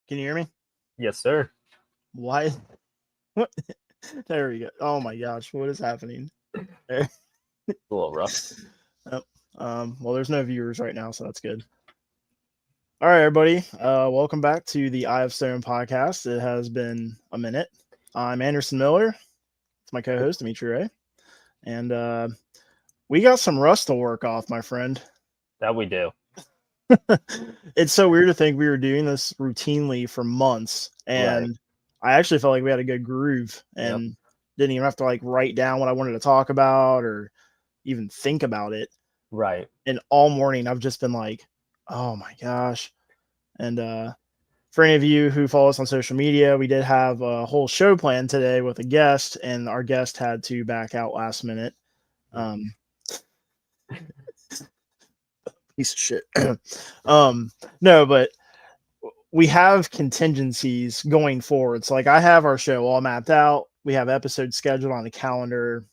Can you hear me? Yes, sir. Why? What? There we go. Oh my gosh, what is happening? There. A little rough. Yep. Well, there's no viewers right now, so that's good. All right, everybody. Welcome back to the Eye of Stone podcast. It has been a minute. I'm Anderson Miller. It's my co-host Dimitri Ray, and we got some rust to work off, my friend. That we do. It's so weird to think we were doing this routinely for months, and Right. I actually felt like we had a good groove Yep. and didn't even have to like write down what I wanted to talk about or even think about it. Right. And all morning I've just been like, oh my gosh. And for any of you who follow us on social media, we did have a whole show planned today with a guest, and our guest had to back out last minute. Um, Piece of shit. No, but we have contingencies going forward. So like I have our show all mapped out. We have episodes scheduled on the calendar.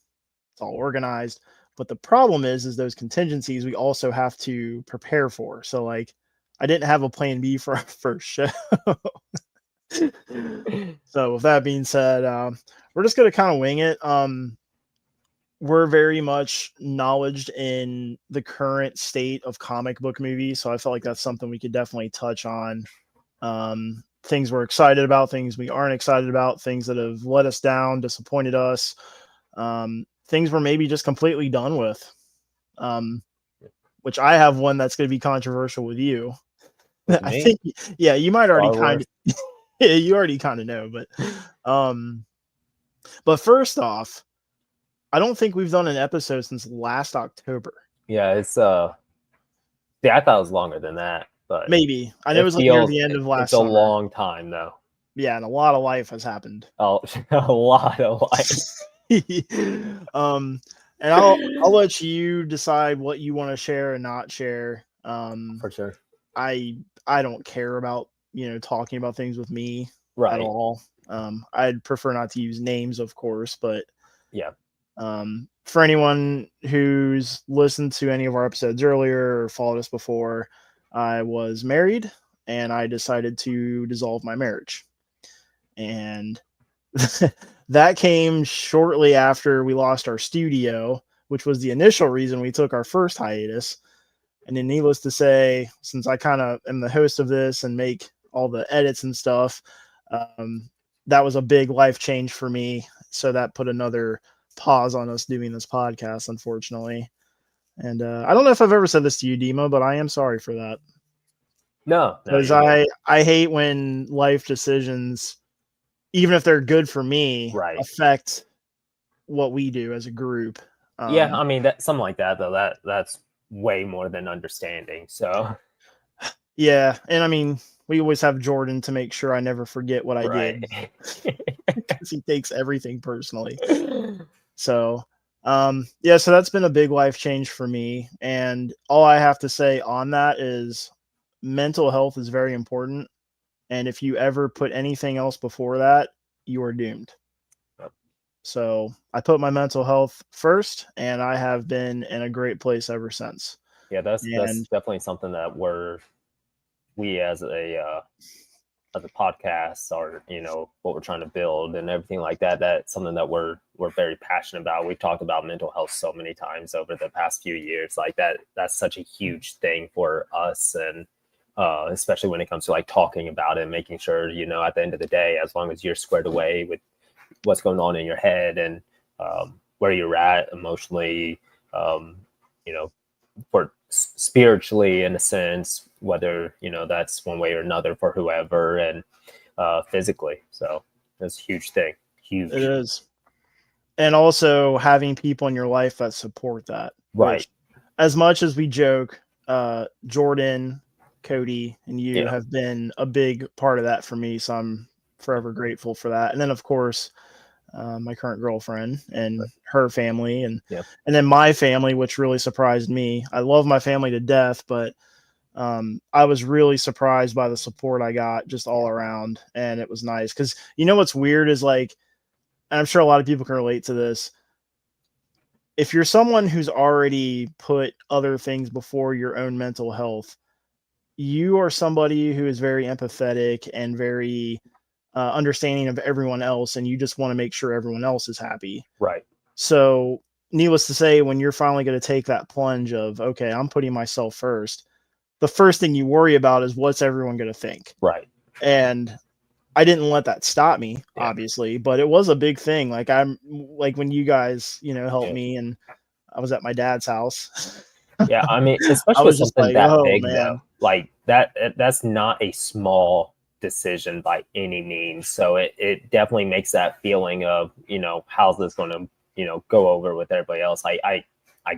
It's all organized. But the problem is those contingencies we also have to prepare for. So like I didn't have a plan B for our first show. So with that being said, we're just gonna kind of wing it. We're very much knowledged in the current state of comic book movies, so I felt like that's something we could definitely touch on. Things we're excited about, things we aren't excited about, things that have let us down, disappointed us, things we're maybe just completely done with. Which I have one that's going to be controversial with you. With I me? think, yeah, you might already Star kind Wars. of, yeah, you already kind of know, but first off, I don't think we've done an episode since last October. Yeah, it's I thought it was longer than that, but Maybe. I know it was like near the end of last it's a summer. long time though. Yeah, and a lot of life has happened. Oh, a lot of life. And I'll let you decide what you want to share and not share. For sure. I don't care about talking about things with me Right. at all. I'd prefer not to use names, of course, but yeah. For anyone who's listened to any of our episodes earlier or followed us before, I was married and I decided to dissolve my marriage. And that came shortly after we lost our studio, which was the initial reason we took our first hiatus. And then, needless to say, since I kind of am the host of this and make all the edits and stuff, that was a big life change for me. So that put another pause on us doing this podcast, unfortunately. And I don't know if I've ever said this to you, Dima, but I am sorry for that. No, Because I hate when life decisions, even if they're good for me, right. affect what we do as a group. Yeah, I mean that something like that though. That's way more than understanding. So yeah, and I mean we always have Jordan to make sure I never forget what I did because he takes everything personally. So yeah, so that's been a big life change for me, and all I have to say on that is mental health is very important, and if you ever put anything else before that, you are doomed. Yep. So I put my mental health first, and I have been in a great place ever since. Yeah, that's definitely something that we as a podcast or what we're trying to build and everything like that. That's something that we're very passionate about. We've talked about mental health so many times over the past few years. Like that's such a huge thing for us, and especially when it comes to like talking about it, making sure at the end of the day, as long as you're squared away with what's going on in your head and where you're at emotionally, for spiritually in a sense, whether that's one way or another for whoever, and physically. So that's a huge thing. Huge. It is. And also having people in your life that support that. Right. Which, as much as we joke, Jordan, Cody, and you have been a big part of that for me. So I'm forever grateful for that. And then, of course, my current girlfriend and her family, and then my family, which really surprised me. I love my family to death, but I was really surprised by the support I got just all around, and it was nice. Because what's weird is like, and I'm sure a lot of people can relate to this. If you're someone who's already put other things before your own mental health, you are somebody who is very empathetic and very understanding of everyone else, and you just want to make sure everyone else is happy. Right. So, needless to say, when you're finally going to take that plunge of, okay, I'm putting myself first, the first thing you worry about is what's everyone going to think. Right. And I didn't let that stop me, Yeah. obviously, but it was a big thing. Like, I'm like when you guys, helped Yeah. me and I was at my dad's house. Yeah, I mean, I especially with was just something like, that oh big, though, man. like that's not a small decision by any means. So it definitely makes that feeling of, how's this going to, go over with everybody else. I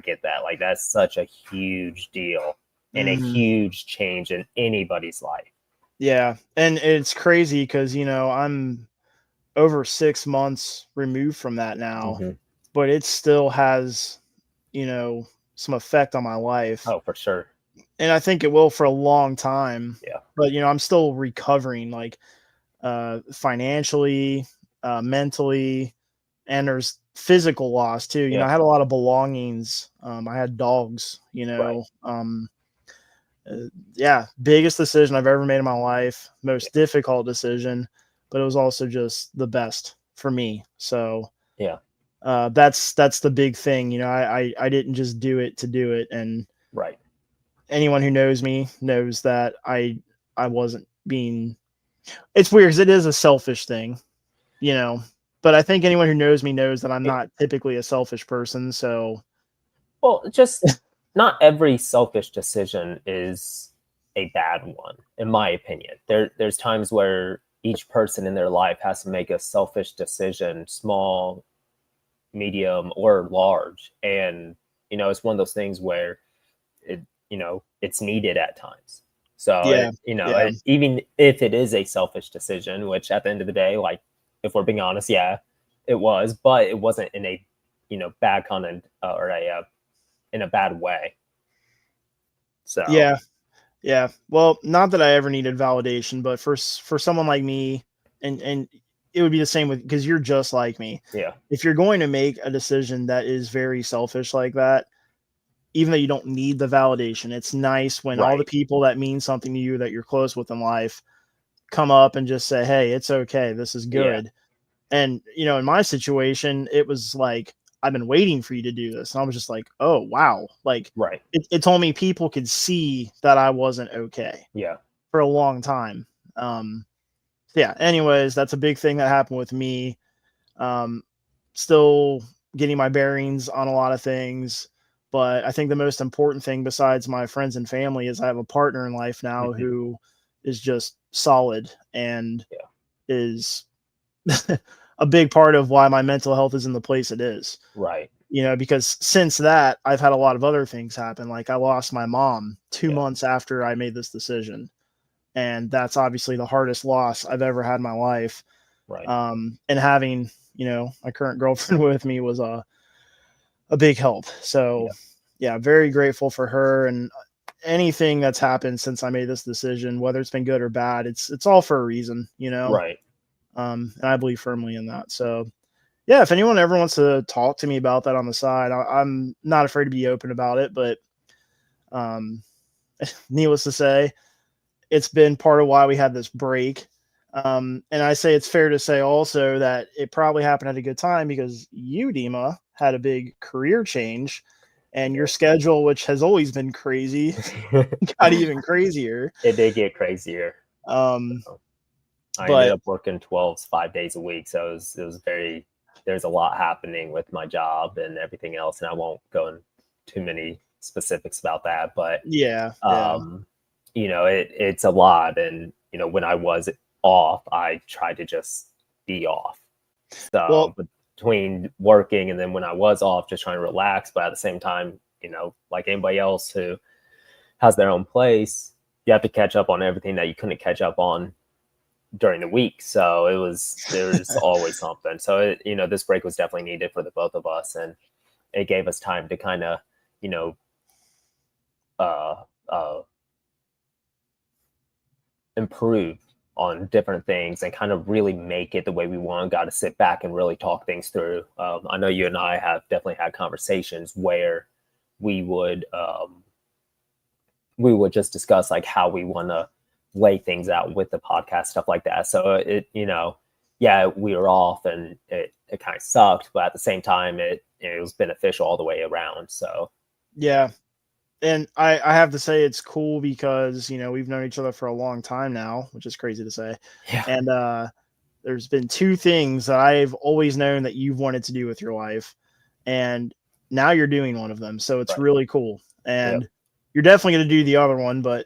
get that. Like, that's such a huge deal and a Mhm. huge change in anybody's life. Yeah. And it's crazy because, I'm over 6 months removed from that now, Mhm. but it still has, you know, some effect on my life. Oh, for sure. And I think it will for a long time. Yeah. But, I'm still recovering, like financially, mentally, and there's physical loss too. Yeah. I had a lot of belongings. I had dogs, Right. yeah, biggest decision I've ever made in my life, most difficult decision, but it was also just the best for me. So Yeah. that's the big thing. I didn't just do it to do it, and Right. anyone who knows me knows that I wasn't being. It's weird because it is a selfish thing, you know. But I think anyone who knows me knows that I'm It, not typically a selfish person. So well, just not every selfish decision is a bad one, in my opinion. There's times where each person in their life has to make a selfish decision, small, medium, or large. And, it's one of those things where it's needed at times. So, yeah, yeah, even if it is a selfish decision, which at the end of the day, like, if we're being honest, yeah, it was, but it wasn't in a, bad content or in a bad way. So, yeah. Yeah. Well, not that I ever needed validation, but for someone like me, and it would be the same with, because you're just like me. yeah, If you're going to make a decision that is very selfish like that, even though you don't need the validation, it's nice when all the right, people that mean something to you that you're close with in life come up and just say, "Hey, it's okay. This is yeah, good." And, in my situation, it was like, I've been waiting for you to do this. And I was just like, oh, wow. Like, right, it told me people could see that I wasn't okay yeah, for a long time. Yeah. Anyways, that's a big thing that happened with me. Um, Still getting my bearings on a lot of things. But I think the most important thing, besides my friends and family, is I have a partner in life now hmm, who is just solid and yeah, is a big part of why my mental health is in the place it is. right, Because since that, I've had a lot of other things happen. Like, I lost my mom two yeah, months after I made this decision. And that's obviously the hardest loss I've ever had in my life. right, And having, my current girlfriend with me was a big help. So, yeah, yeah, very grateful for her. And anything that's happened since I made this decision, whether it's been good or bad, it's all for a reason. right. And I believe firmly in that. So, yeah, if anyone ever wants to talk to me about that on the side, I'm not afraid to be open about it. But um, needless to say, it's been part of why we had this break. And I say it's fair to say also that it probably happened at a good time because you, Dima, had a big career change, and your schedule, which has always been crazy, got even crazier. It did get crazier. Um, I ended but up working 12s 5 days a week. So it was there's a lot happening with my job and everything else. And I won't go into too many specifics about that, but, yeah, yeah, um, it's a lot. And, when I was off, I tried to just be off. well, So between working and then when I was off, just trying to relax, but at the same time, like anybody else who has their own place, you have to catch up on everything that you couldn't catch up on during the week. So there's always something. So this break was definitely needed for the both of us, and it gave us time to kind of, you know, uh, uh, improve on different things and kind of really make it the way we want. Got to sit back and really talk things through. I know you and I have definitely had conversations where we would we would just discuss like how we want to lay things out with the podcast, stuff like that. So it, yeah, we were off and it kind of sucked, but at the same time, it was beneficial all the way around. So yeah. And I have to say it's cool because, we've known each other for a long time now, which is crazy to say. yeah, And there's been two things that I've always known that you've wanted to do with your life. And now you're doing one of them. So it's right. really cool. And you're definitely going to do the other one, but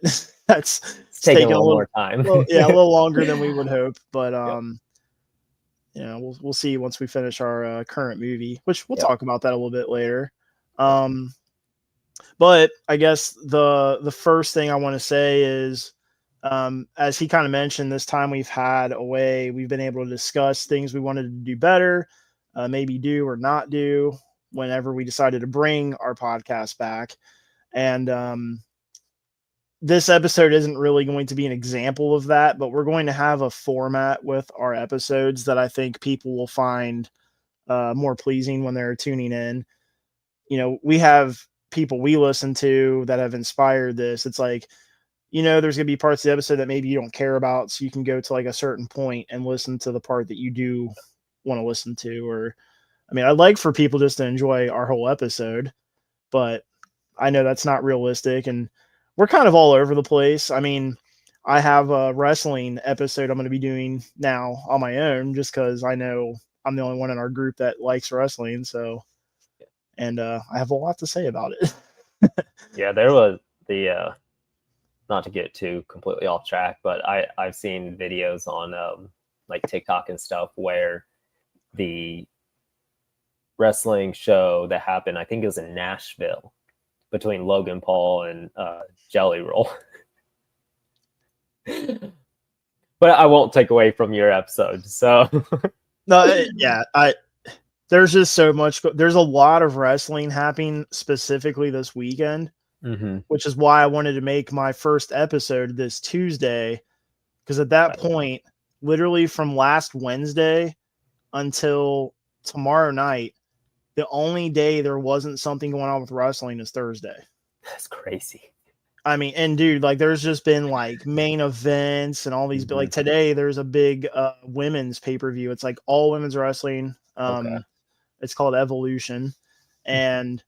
it's taking a little more time. a little longer than we would hope. But, we'll see once we finish our current movie, which we'll talk about that a little bit later. But I guess the first thing I want to say is, as he kind of mentioned, this time we've had a way we've been able to discuss things we wanted to do better, maybe do or not do whenever we decided to bring our podcast back. And this episode isn't really going to be an example of that, but we're going to have a format with our episodes that I think people will find more pleasing when they're tuning in. We have people we listen to that have inspired this. It's like, there's going to be parts of the episode that maybe you don't care about, so you can go to like a certain point and listen to the part that you do want to listen to. Or, I'd like for people just to enjoy our whole episode, but I know that's not realistic, and we're kind of all over the place. I have a wrestling episode I'm going to be doing now on my own, just because I know I'm the only one in our group that likes wrestling. So, and I have a lot to say about it. Yeah, there was the not to get too completely off track, but I've seen videos on like TikTok and stuff where the wrestling show that happened, I think it was in Nashville, between Logan Paul and Jelly Roll. But I won't take away from your episode. So no, yeah, there's just so much. There's a lot of wrestling happening specifically this weekend, which is why I wanted to make my first episode this Tuesday, because at that point, literally from last Wednesday until tomorrow night, the only day there wasn't something going on with wrestling is Thursday. That's crazy. And dude, like there's just been like main events and all these, but like today there's a big women's pay-per-view. It's like all women's wrestling. It's called Evolution. And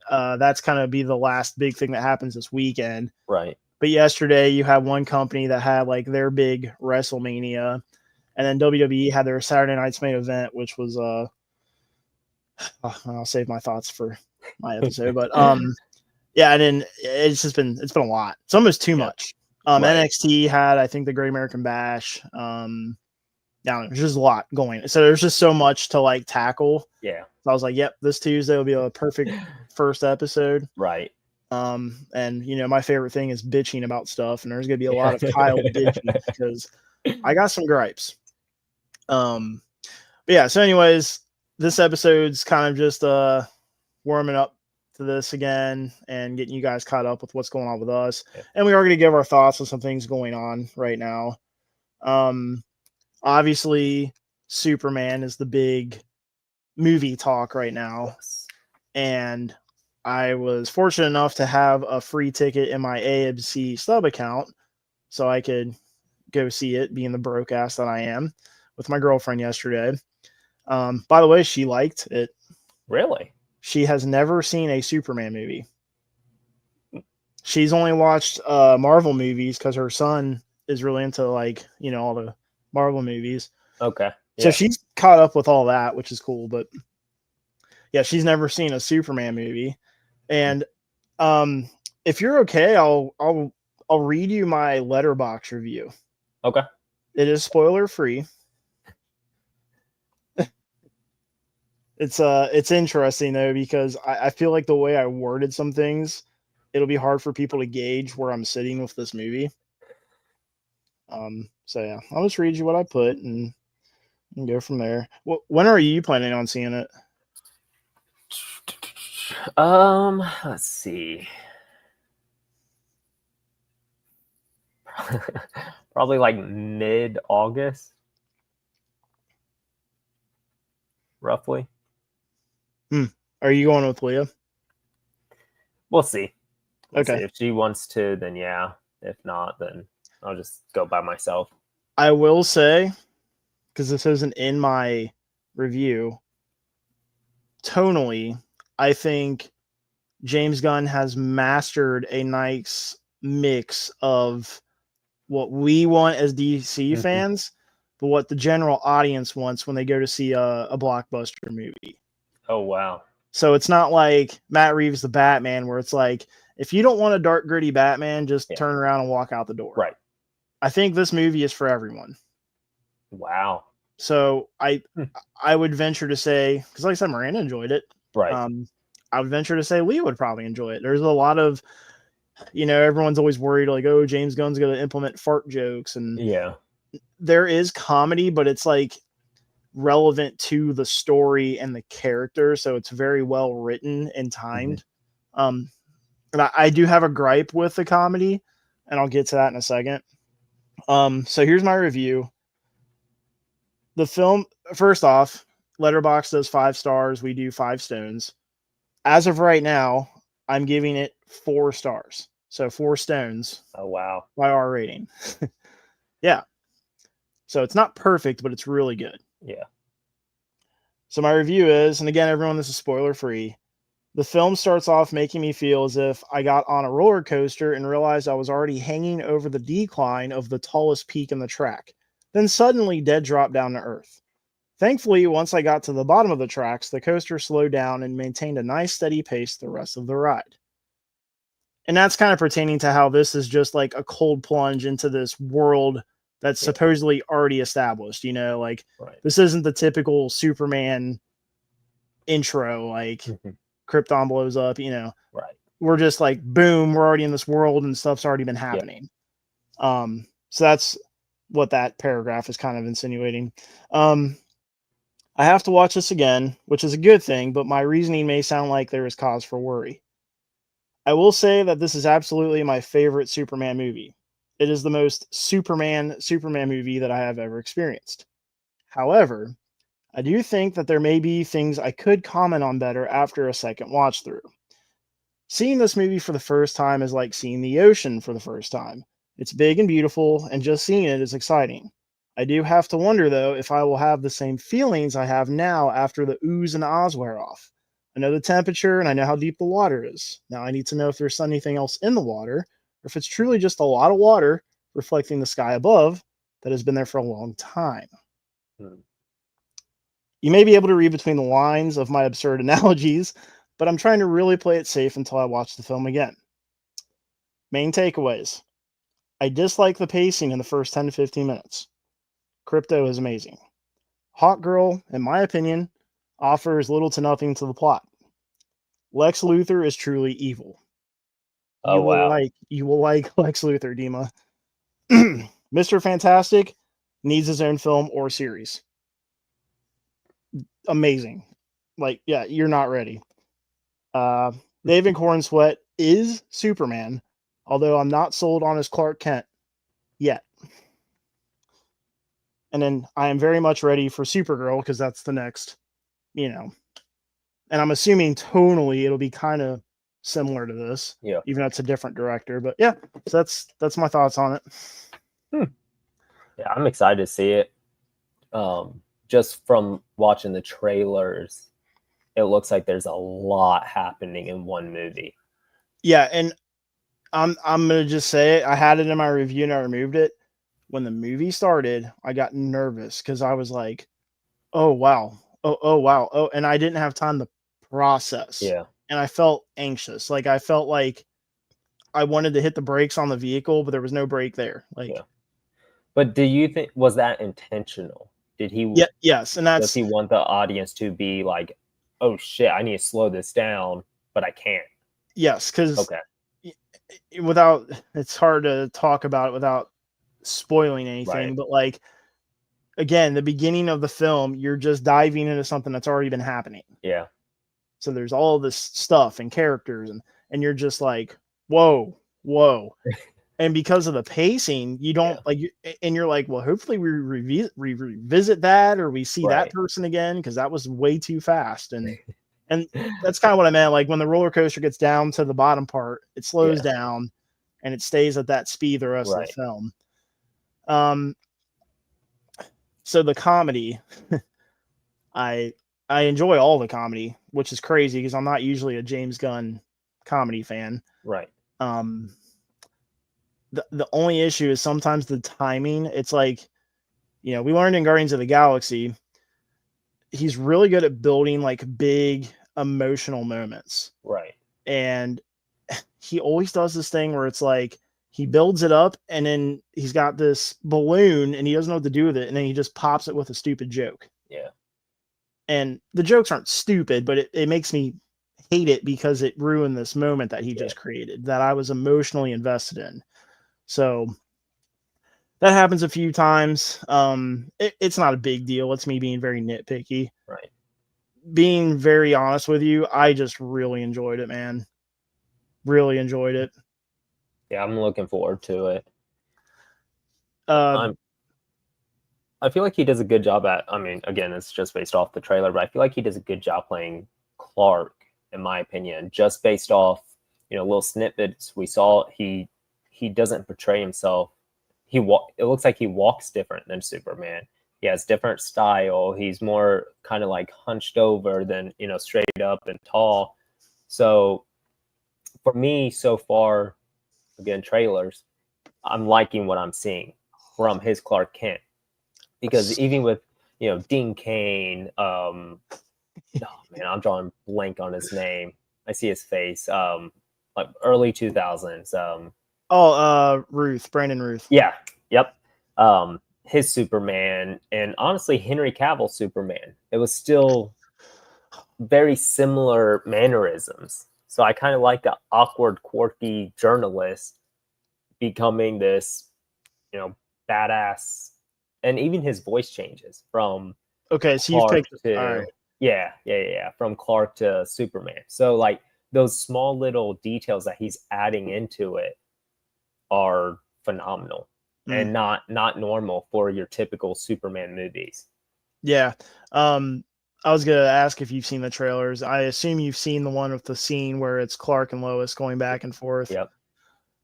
that's kind of be the last big thing that happens this weekend. Right. But yesterday you had one company that had like their big WrestleMania, and then WWE had their Saturday night's main event, which was I'll save my thoughts for my episode, but yeah, and then it's been a lot. It's almost too much. NXT had, I think, the Great American Bash. There's just a lot going. So there's just so much to like tackle. Yeah. So I was like, yep, this Tuesday will be a perfect first episode. Right. And my favorite thing is bitching about stuff, and there's gonna be a lot of Kyle bitching because I got some gripes. But yeah, so anyways, this episode's kind of just warming up to this again and getting you guys caught up with what's going on with us. Yeah. And we are going to give our thoughts on some things going on right now. Obviously, Superman is the big movie talk right now. Yes. And I was fortunate enough to have a free ticket in my AMC sub account so I could go see it, being the broke ass that I am, with my girlfriend yesterday. By the way, she liked it. Really? She has never seen a Superman movie. She's only watched Marvel movies because her son is really into all the Marvel movies. Okay. Yeah. So she's caught up with all that, which is cool. But yeah, she's never seen a Superman movie. And if you're okay, I'll read you my Letterboxd review. Okay. It is spoiler free. It's interesting though, because I feel like the way I worded some things, it'll be hard for people to gauge where I'm sitting with this movie. So yeah, I'll just read you what I put and go from there. When are you planning on seeing it? Let's see. Probably like mid-August, roughly. Are you going with Leah? We'll see. We'll see. Okay. If she wants to, then yeah. If not, then I'll just go by myself. I will say, because this isn't in my review, tonally, I think James Gunn has mastered a nice mix of what we want as DC fans, but what the general audience wants when they go to see a blockbuster movie. Oh, wow. So it's not like Matt Reeves' The Batman, where it's like, if you don't want a dark, gritty Batman, just turn around and walk out the door. Right. I think this movie is for everyone. Wow. So I would venture to say, because like I said, Miranda enjoyed it. Right. I would venture to say Lee would probably enjoy it. There's a lot of, everyone's always worried like, oh, James Gunn's going to implement fart jokes. And yeah, there is comedy, but it's like relevant to the story and the character. So it's very well written and timed. And I do have a gripe with the comedy, and I'll get to that in a second. So here's my review. The film, first off, Letterboxd does 5 stars. We do 5 stones. As of right now, I'm giving it 4 stars. So 4 stones. Oh, wow. By our rating. Yeah. So it's not perfect, but it's really good. Yeah. So my review is, and again, everyone, this is spoiler free. The film starts off making me feel as if I got on a roller coaster and realized I was already hanging over the decline of the tallest peak in the track. Then suddenly dead dropped down to earth. Thankfully, once I got to the bottom of the tracks, the coaster slowed down and maintained a nice steady pace the rest of the ride. And that's kind of pertaining to how this is just like a cold plunge into this world that's supposedly already established. This isn't the typical Superman intro, like Krypton blows up, Right. We're just like, boom, we're already in this world and stuff's already been happening. So that's what that paragraph is kind of insinuating. I have to watch this again, which is a good thing, but my reasoning may sound like there is cause for worry. I will say that this is absolutely my favorite Superman movie. It is the most Superman movie that I have ever experienced. However, I do think that there may be things I could comment on better after a second watch through. Seeing this movie for the first time is like seeing the ocean for the first time. It's big and beautiful, and just seeing it is exciting. I do have to wonder, though, if I will have the same feelings I have now after the oohs and ahs wear off. I know the temperature, and I know how deep the water is. Now I need to know if there's anything else in the water, or if it's truly just a lot of water reflecting the sky above that has been there for a long time. You may be able to read between the lines of my absurd analogies, but I'm trying to really play it safe until I watch the film again. Main takeaways. I dislike the pacing in the first 10 to 15 minutes. Krypto is amazing. Hawkgirl, in my opinion, offers little to nothing to the plot. Lex Luthor is truly evil. Oh, wow. You will like Lex Luthor, Dima. Mr. Fantastic needs his own film or series. Amazing. You're not ready. David Cornsweet is Superman, although I'm not sold on his Clark Kent yet. And then I am very much ready for Supergirl, because that's the next, and I'm assuming tonally it'll be kind of similar to this, even though it's a different director. But yeah, so that's my thoughts on it. Yeah, I'm excited to see it. Just from watching the trailers, it looks like there's a lot happening in one movie. Yeah, and I'm gonna just say it. I had it in my review and I removed it. When the movie started, I got nervous because I was like, "Oh wow, oh wow, oh," and I didn't have time to process. Yeah, and I felt anxious. Like I felt like I wanted to hit the brakes on the vehicle, but there was no brake there. But do you think was that intentional? Did he? Yeah, yes, and does he want the audience to be like, "Oh shit, I need to slow this down, but I can't." Yes, because it's hard to talk about it without spoiling anything. But again, the beginning of the film, you're just diving into something that's already been happening. Yeah. So there's all this stuff and characters, and you're just like, whoa. And because of the pacing, you don't and you're like, well, hopefully we revisit that, or we see that person again, because that was way too fast. And And that's kind of what I meant. Like when the roller coaster gets down to the bottom part, it slows down and it stays at that speed the rest of the film. So the comedy, I enjoy all the comedy, which is crazy because I'm not usually a James Gunn comedy fan. Right. The only issue is sometimes the timing. It's like, we learned in Guardians of the Galaxy, he's really good at building like big emotional moments. Right. And he always does this thing where it's like he builds it up and then he's got this balloon and he doesn't know what to do with it. And then he just pops it with a stupid joke. Yeah. And the jokes aren't stupid, but it makes me hate it because it ruined this moment that he just created that I was emotionally invested in. So that happens a few times. It's not a big deal. It's me being very nitpicky. Right. Being very honest with you, I just really enjoyed it, man. Really enjoyed it. Yeah, I'm looking forward to it. I feel like he does a good job at, I mean, again, it's just based off the trailer, but I feel like he does a good job playing Clark, in my opinion, just based off, little snippets we saw. He doesn't portray himself. It looks like he walks different than Superman. He has different style. He's more kind of like hunched over than, straight up and tall. So for me so far, again, trailers, I'm liking what I'm seeing from his Clark Kent. Because even with, Dean Cain, oh man, I'm drawing blank on his name. I see his face. Like early 2000s. Brandon Routh. Yeah. Yep. His Superman, and honestly, Henry Cavill's Superman. It was still very similar mannerisms. So I kind of like the awkward, quirky journalist becoming this, badass. And even his voice changes from so you've picked to from Clark to Superman. So like those small little details that he's adding into it are phenomenal and not normal for your typical Superman movies. Yeah. I was gonna ask if you've seen the trailers. I assume you've seen the one with the scene where it's Clark and Lois going back and forth. Yep.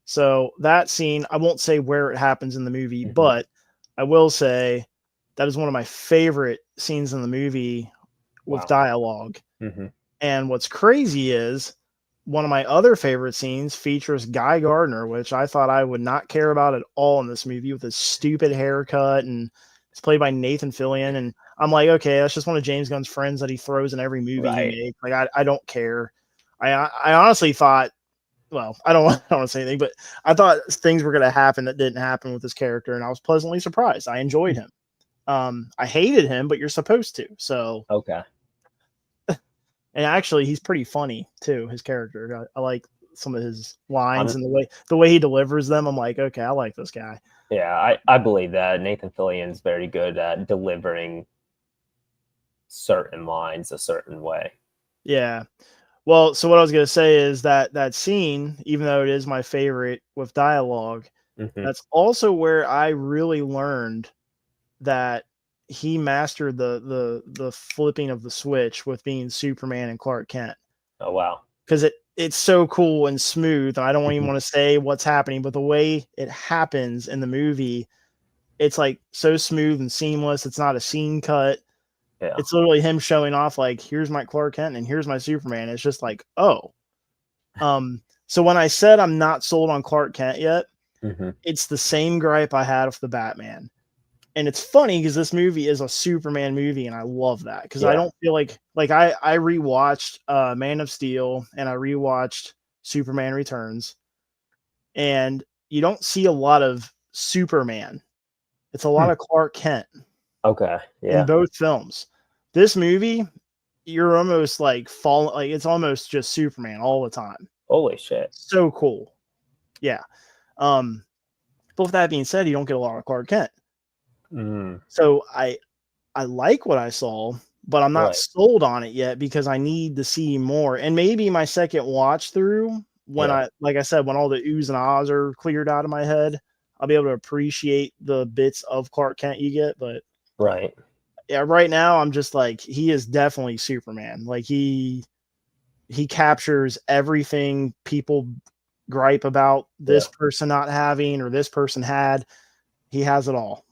So that scene, I won't say where it happens in the movie, but I will say that is one of my favorite scenes in the movie with dialogue. And what's crazy is one of my other favorite scenes features Guy Gardner, which I thought I would not care about at all in this movie with his stupid haircut, and it's played by Nathan Fillion. And I'm like, okay, that's just one of James Gunn's friends that he throws in every movie he makes. Like, I don't care. I honestly thought, well, I don't want to say anything, but I thought things were going to happen that didn't happen with this character, and I was pleasantly surprised. I enjoyed him. I hated him, but you're supposed to. So okay. And actually, he's pretty funny too. His character, I like some of his lines and the way he delivers them. I'm like, okay, I like this guy. Yeah, I believe that Nathan Fillion's very good at delivering certain lines a certain way. Yeah. Well, so what I was going to say is that scene, even though it is my favorite with dialogue, that's also where I really learned that he mastered the flipping of the switch with being Superman and Clark Kent. Oh, wow. Because it's so cool and smooth. And I don't even want to say what's happening, but the way it happens in the movie, it's like so smooth and seamless. It's not a scene cut. Yeah. It's literally him showing off like, here's my Clark Kent and here's my Superman. It's just like, oh. So when I said I'm not sold on Clark Kent yet, it's the same gripe I had with the Batman. And it's funny because this movie is a Superman movie, and I love that because I don't feel like I rewatched Man of Steel and I rewatched Superman Returns, and you don't see a lot of Superman. It's a lot of Clark Kent. Okay. Yeah. In both films. This movie, you're almost like it's almost just Superman all the time. Holy shit. So cool. Yeah. But with that being said, you don't get a lot of Clark Kent. So I like what I saw, but I'm not sold on it yet because I need to see more. And maybe my second watch through, when like I said, when all the oohs and ahs are cleared out of my head, I'll be able to appreciate the bits of Clark Kent you get. But right now I'm just like, he is definitely Superman. Like he he captures everything people gripe about this person not having or this person had. He has it all.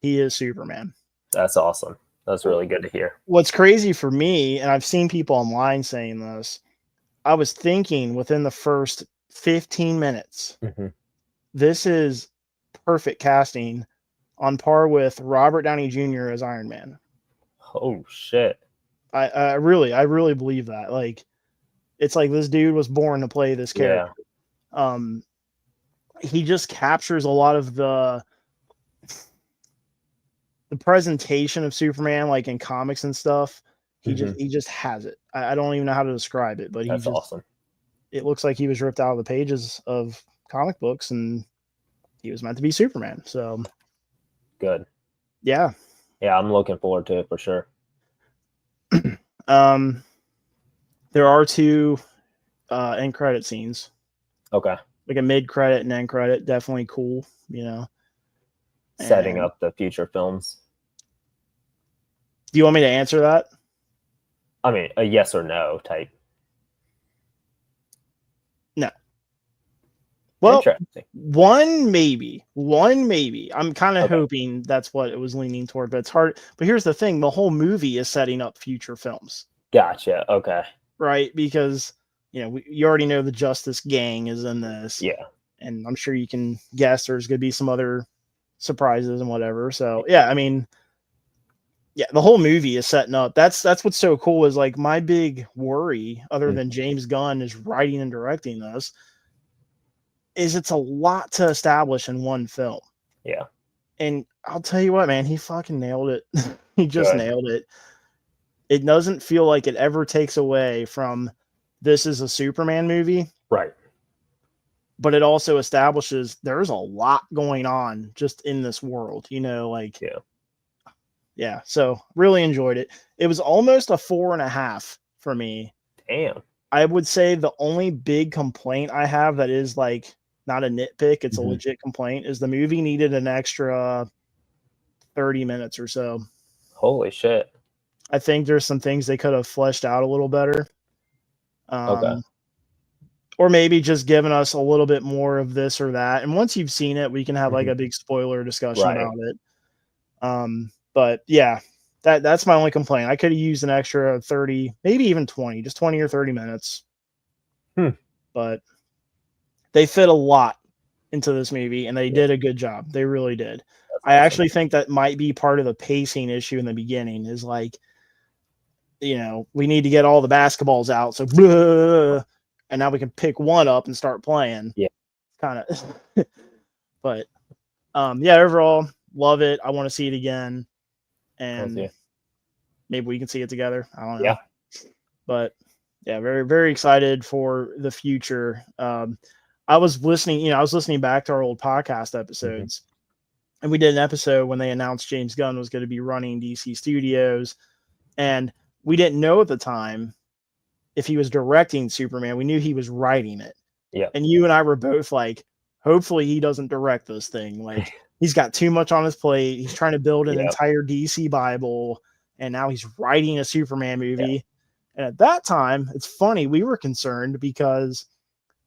He is Superman. That's awesome. That's really good to hear. What's crazy for me, and I've seen people online saying this, I was thinking within the first 15 minutes, this is perfect casting on par with Robert Downey Jr. as Iron Man. Oh shit. I really believe that. Like, it's like this dude was born to play this character. Yeah. He just captures a lot of the presentation of Superman, like in comics and stuff. He just has it. I don't even know how to describe it, but that's awesome. It looks like he was ripped out of the pages of comic books and he was meant to be Superman. So good. Yeah. Yeah, I'm looking forward to it for sure. There are 2 end credit scenes. Okay. Like a mid credit and end credit, definitely cool, you know. Setting up the future films. Do you want me to answer that? I mean, a yes or no type. No. Well, interesting. One maybe. I'm kind of hoping that's what it was leaning toward, but it's hard. But here's the thing: the whole movie is setting up future films. Gotcha. Okay. Right, because you already know the Justice Gang is in this. Yeah. And I'm sure you can guess there's going to be some other surprises and whatever. So yeah, I mean, yeah, the whole movie is setting up. That's what's so cool is like my big worry, other than James Gunn is writing and directing this, is it's a lot to establish in one film. Yeah. And I'll tell you what, man, he fucking nailed it. He just nailed it. It doesn't feel like it ever takes away from this is a Superman movie. Right. But it also establishes there's a lot going on just in this world, like, yeah. So really enjoyed it. It was almost a 4.5 for me. Damn. I would say the only big complaint I have that is like not a nitpick, it's a legit complaint, is the movie needed an extra 30 minutes or so. Holy shit. I think there's some things they could have fleshed out a little better. Okay. Or maybe just giving us a little bit more of this or that. And once you've seen it, we can have like a big spoiler discussion about it. But yeah, that's my only complaint. I could have used an extra 30, maybe even 20, just 20 or 30 minutes. But they fit a lot into this movie and they did a good job. They really did. I actually think that might be part of the pacing issue in the beginning is like, we need to get all the basketballs out. So, and now we can pick one up and start playing. Yeah. Kind of. But, yeah, overall, love it. I want to see it again. And maybe we can see it together. I don't know. Yeah. But, yeah, very, very excited for the future. I was listening back to our old podcast episodes. And we did an episode when they announced James Gunn was going to be running DC Studios. And we didn't know at the time if he was directing Superman. We knew he was writing it. Yeah. And you and I were both like, hopefully he doesn't direct this thing. Like, he's got too much on his plate. He's trying to build an entire DC Bible. And now he's writing a Superman movie. Yeah. And at that time, it's funny, we were concerned because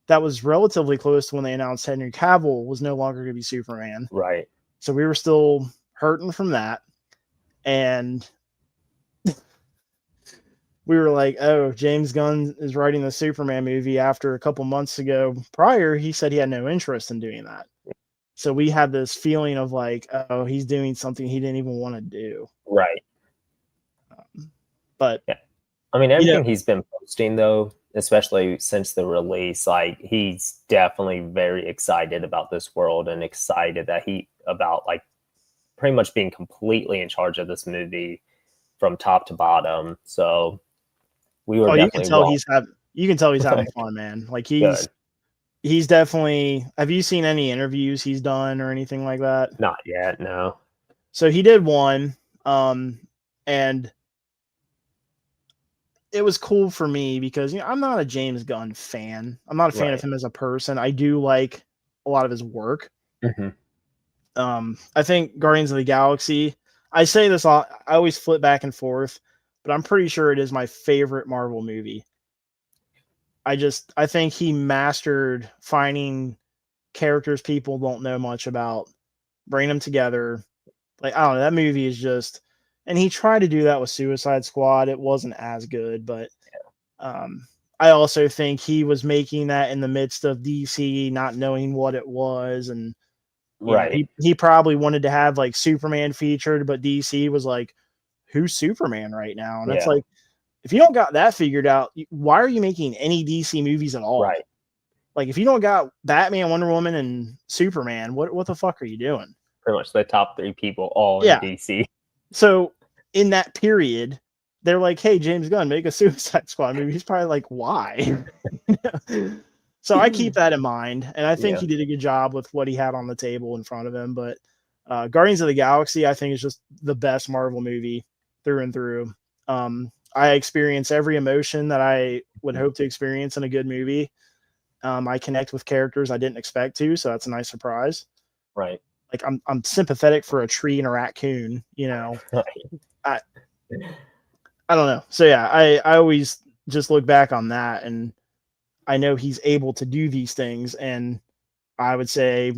that was relatively close to when they announced Henry Cavill was no longer going to be Superman. Right. So we were still hurting from that. And we were like, oh, James Gunn is writing the Superman movie after a couple months ago. Prior, he said he had no interest in doing that. So we had this feeling of like, oh, he's doing something he didn't even want to do. Right. But yeah. I mean, everything he's been posting, though, especially since the release, like, he's definitely very excited about this world and excited that about like pretty much being completely in charge of this movie from top to bottom. So we were you can tell he's having fun, man. Like he's definitely, have you seen any interviews he's done or anything like that? Not yet, no. So he did one, and it was cool for me because I'm not a James Gunn fan. I'm not a fan of him as a person. I do like a lot of his work. I think Guardians of the Galaxy, I say this, I always flip back and forth but I'm pretty sure it is my favorite Marvel movie. I think he mastered finding characters people don't know much about, bring them together. Like, I don't know, that movie is just, and he tried to do that with Suicide Squad. It wasn't as good, but I also think he was making that in the midst of DC not knowing what it was, and he probably wanted to have like Superman featured, but DC was like, who's Superman right now? And it's like, if you don't got that figured out, why are you making any DC movies at all? Right. Like, if you don't got Batman, Wonder Woman, and Superman, what the fuck are you doing? Pretty much the top 3 people all in DC. So in that period, they're like, hey, James Gunn, make a Suicide Squad movie. He's probably like, why? So I keep that in mind, and I think he did a good job with what he had on the table in front of him. But Guardians of the Galaxy, I think, is just the best Marvel movie through and through. I experience every emotion that I would hope to experience in a good movie. I connect with characters I didn't expect to, so that's a nice surprise. Right. Like, I'm sympathetic for a tree and a raccoon, you know. I don't know. So yeah, I always just look back on that, and I know he's able to do these things, and I would say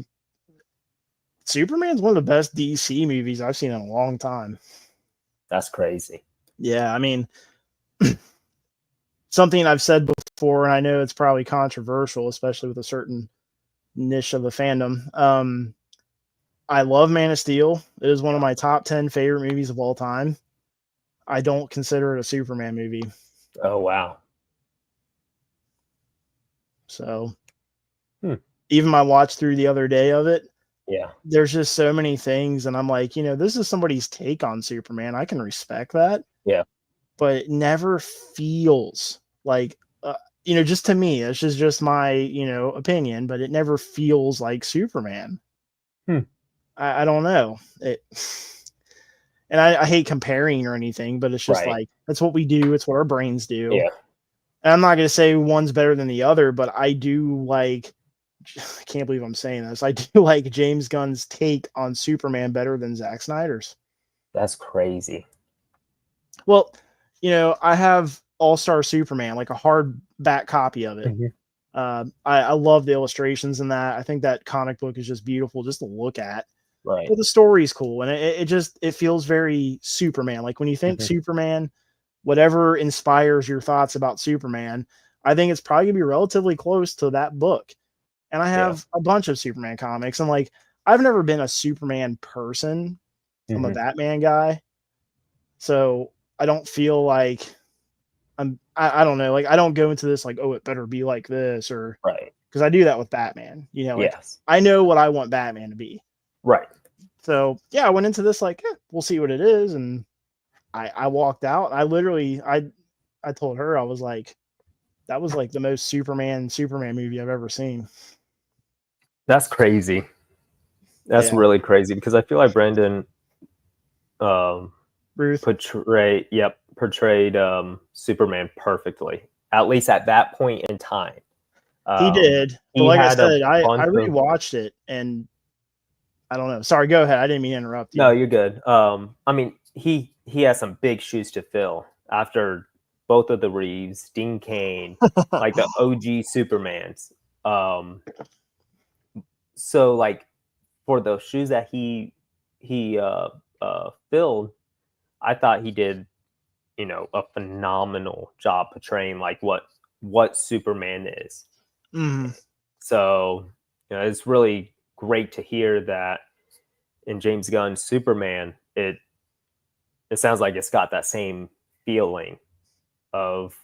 Superman's one of the best DC movies I've seen in a long time. That's crazy. Yeah, I mean, something I've said before, and I know it's probably controversial, especially with a certain niche of the fandom. I love Man of Steel. It is one of my top 10 favorite movies of all time. I don't consider it a Superman movie. Oh, wow. So even my watch through the other day of it, there's just so many things, and I'm like, you know, this is somebody's take on Superman. I can respect that. Yeah. But it never feels like, you know, just to me, it's just my, you know, opinion, but it never feels like Superman. I don't know. And I hate comparing or anything, but it's just like, that's what we do. It's what our brains do. Yeah. And I'm not going to say one's better than the other, but I do like, I can't believe I'm saying this. I do like James Gunn's take on Superman better than Zack Snyder's. That's crazy. Well, you know, I have All-Star Superman, like a hardback copy of it. I love the illustrations in that. I think that comic book is just beautiful just to look at. Right. But the story's cool, and it feels very Superman. Like, when you think Superman, whatever inspires your thoughts about Superman, I think it's probably gonna be relatively close to that book. And I have a bunch of Superman comics, and like, I've never been a Superman person. I'm a Batman guy, so I don't feel like I don't know, like, I don't go into this like, oh, it better be like this, or because I do that with Batman, you know. Like, I know what I want Batman to be. Right. So yeah, I went into this like, we'll see what it is, and I walked out. I literally I told her, I was like, that was like the most Superman movie I've ever seen. That's crazy. That's really crazy, because I feel like Brandon Ruth portrayed Superman perfectly, at least at that point in time. He did. But like I said, I rewatched it, and I don't know. Sorry, go ahead. I didn't mean to interrupt you. No, you're good. I mean, he has some big shoes to fill after both of the Reeves, Dean Cain, like the OG Supermans. So like, for those shoes that he filled, I thought he did, you know, a phenomenal job portraying like what Superman is. So, you know, it's really great to hear that in James Gunn's Superman, it sounds like it's got that same feeling of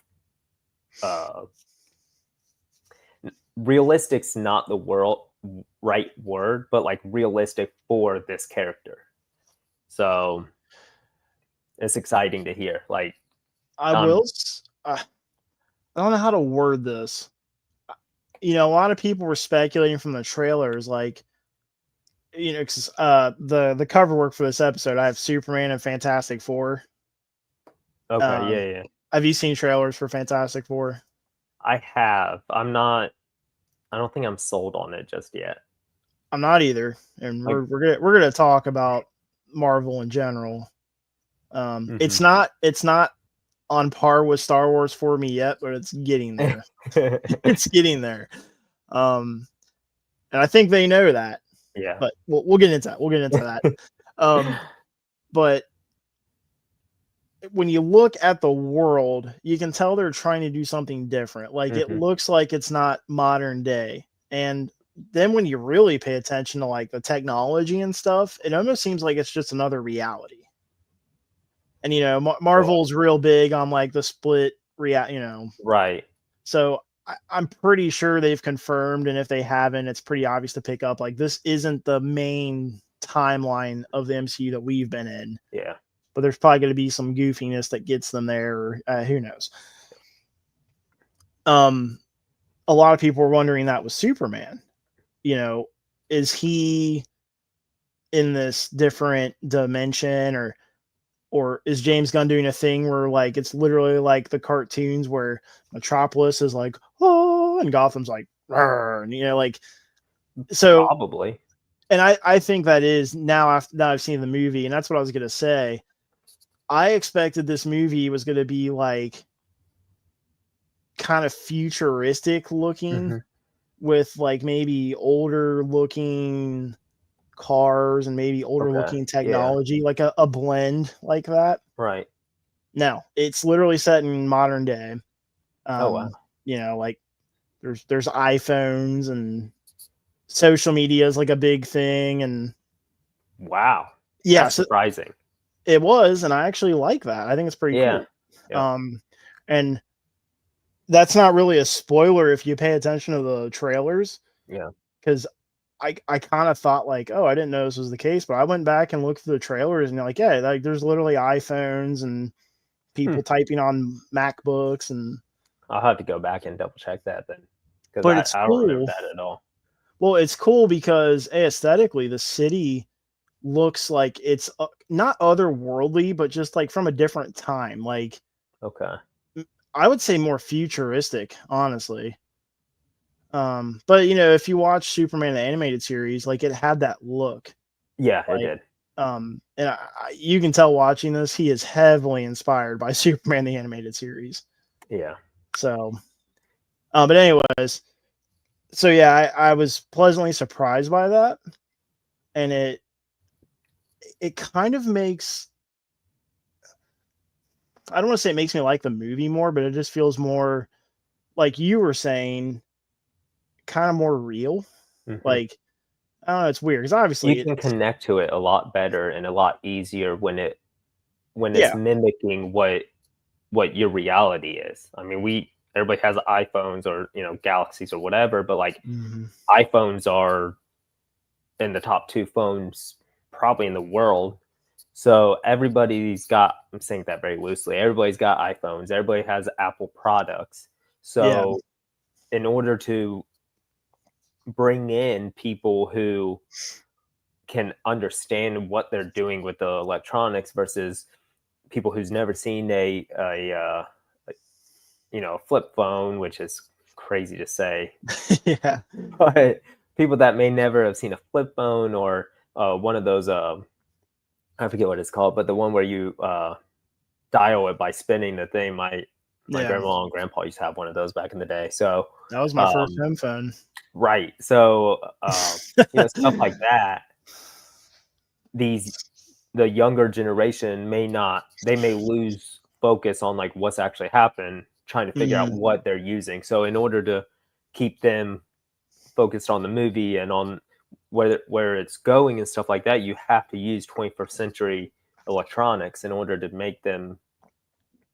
realistic's not the right word, but like realistic for this character. So it's exciting to hear. Like, I don't know how to word this. You know, a lot of people were speculating from the trailers, like, you know, because the cover work for this episode, I have Superman and Fantastic Four. Okay, yeah. Have you seen trailers for Fantastic Four? I have. I don't think I'm sold on it just yet. I'm not either, and we're gonna talk about Marvel in general. It's not on par with Star Wars for me yet, but it's getting there. It's getting there. And I think they know that. Yeah. But we'll get into that. We'll get into that. But when you look at the world, you can tell they're trying to do something different. Like it looks like it's not modern day. And then when you really pay attention to like the technology and stuff, it almost seems like it's just another reality. And you know, Marvel's real big on like the split Right. So I'm pretty sure they've confirmed, and if they haven't, it's pretty obvious to pick up. Like this isn't the main timeline of the MCU that we've been in. Yeah. But there's probably going to be some goofiness that gets them there. Or, who knows? A lot of people were wondering that with Superman. You know, is he in this different dimension, or is James Gunn doing a thing where like it's literally like the cartoons where Metropolis is like, oh, and Gotham's like, and, you know, like, so probably. And I think that is now after I've seen the movie, and that's what I was gonna say. I expected this movie was gonna be like kind of futuristic looking with like maybe older looking cars and maybe older looking technology, like a blend like that. Right. No, it's literally set in modern day. Wow. You know, like there's iPhones and social media is like a big thing. And wow. Yeah. That's surprising. It was, and I actually like that. I think it's pretty cool. Yeah. And that's not really a spoiler if you pay attention to the trailers. Yeah. Because I kind of thought like, oh, I didn't know this was the case, but I went back and looked through the trailers and like, yeah, like there's literally iPhones and people typing on MacBooks, and I'll have to go back and double check that then. But I don't remember that at all. Well, it's cool because aesthetically, the city looks like it's not otherworldly, but just like from a different time. Like, okay, I would say more futuristic, honestly. But you know, if you watch Superman the animated series, like it had that look. Yeah, like, it did. And you can tell watching this, he is heavily inspired by Superman the animated series. Yeah. So, but anyways, so yeah, I was pleasantly surprised by that, and it kind of makes, I don't want to say it makes me like the movie more, but it just feels more like you were saying, kind of more real. Like, I don't know, it's weird because obviously you can connect to it a lot better and a lot easier when it's mimicking what your reality is. I mean, everybody has iPhones or, you know, Galaxies or whatever, but like iPhones are in the top 2 phones probably in the world. So everybody's got, I'm saying that very loosely, everybody's got iPhones, everybody has Apple products. So in order to bring in people who can understand what they're doing with the electronics versus people who's never seen a you know, flip phone, which is crazy to say. Yeah. But people that may never have seen a flip phone or one of those, I forget what it's called, but the one where you dial it by spinning the thing. My grandma and grandpa used to have one of those back in the day. So that was my first home phone. Right. So, you know, stuff like that. The younger generation may lose focus on like what's actually happened, trying to figure out what they're using. So in order to keep them focused on the movie and on where it's going and stuff like that, you have to use 21st century electronics in order to make them,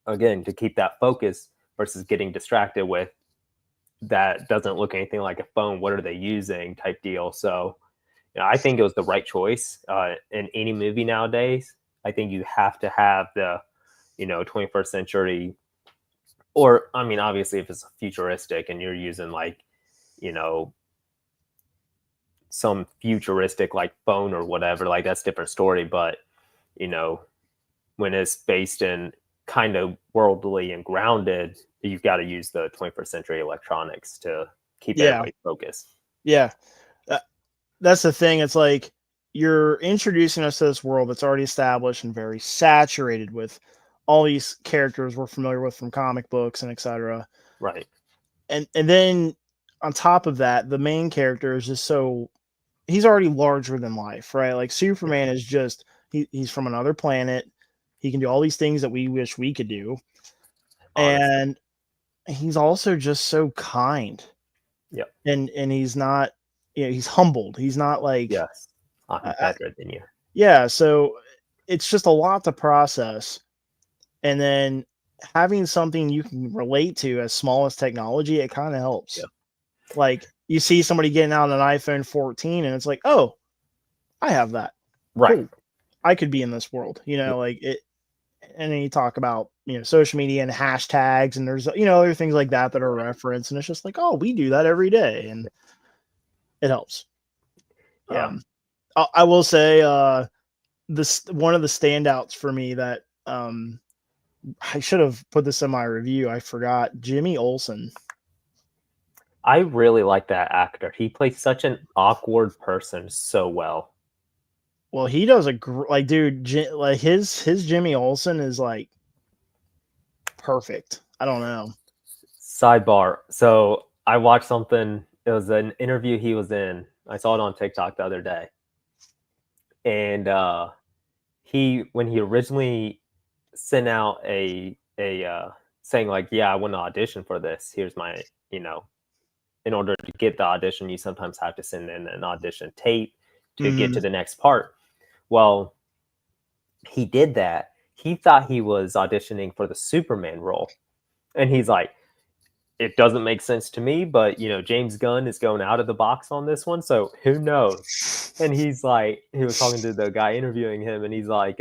again, to keep that focus versus getting distracted with that doesn't look anything like a phone. What are they using type deal. So, you know, I think it was the right choice in any movie nowadays. I think you have to have the, you know, 21st century, or, I mean, obviously if it's futuristic and you're using like, you know, some futuristic like phone or whatever, like that's a different story. But, you know, when it's based in kind of worldly and grounded, you've got to use the 21st century electronics to keep everybody focused. Yeah. That's the thing. It's like you're introducing us to this world that's already established and very saturated with all these characters we're familiar with from comic books and etc. Right. And then on top of that, the main character is just he's already larger than life, right? Like Superman is just he's from another planet. He can do all these things that we wish we could do. Honestly. And he's also just so kind. Yep. And he's not, he's humbled. He's not like, Yes. I'm better than you. Yeah. So it's just a lot to process. And then having something you can relate to as small as technology, it kind of helps. Yep. Like you see somebody getting out an iPhone 14 and it's like, oh, I have that. Right. Cool. I could be in this world, like it. And then you talk about, social media and hashtags, and there's, other things like that are referenced. And it's just like, oh, we do that every day. And it helps. Yeah. I will say, this one of the standouts for me that, I should have put this in my review. I forgot Jimmy Olsen. I really like that actor. He plays such an awkward person so well. Well, he does dude, like his Jimmy Olsen is like perfect. I don't know. Sidebar. So I watched something. It was an interview he was in. I saw it on TikTok the other day. And when he originally sent out a saying like, yeah, I want to audition for this. Here's my, in order to get the audition, you sometimes have to send in an audition tape to get to the next part. Well, he did that. He thought he was auditioning for the Superman role. And he's like, it doesn't make sense to me, but James Gunn is going out of the box on this one, so who knows? And he's like, he was talking to the guy interviewing him, and he's like,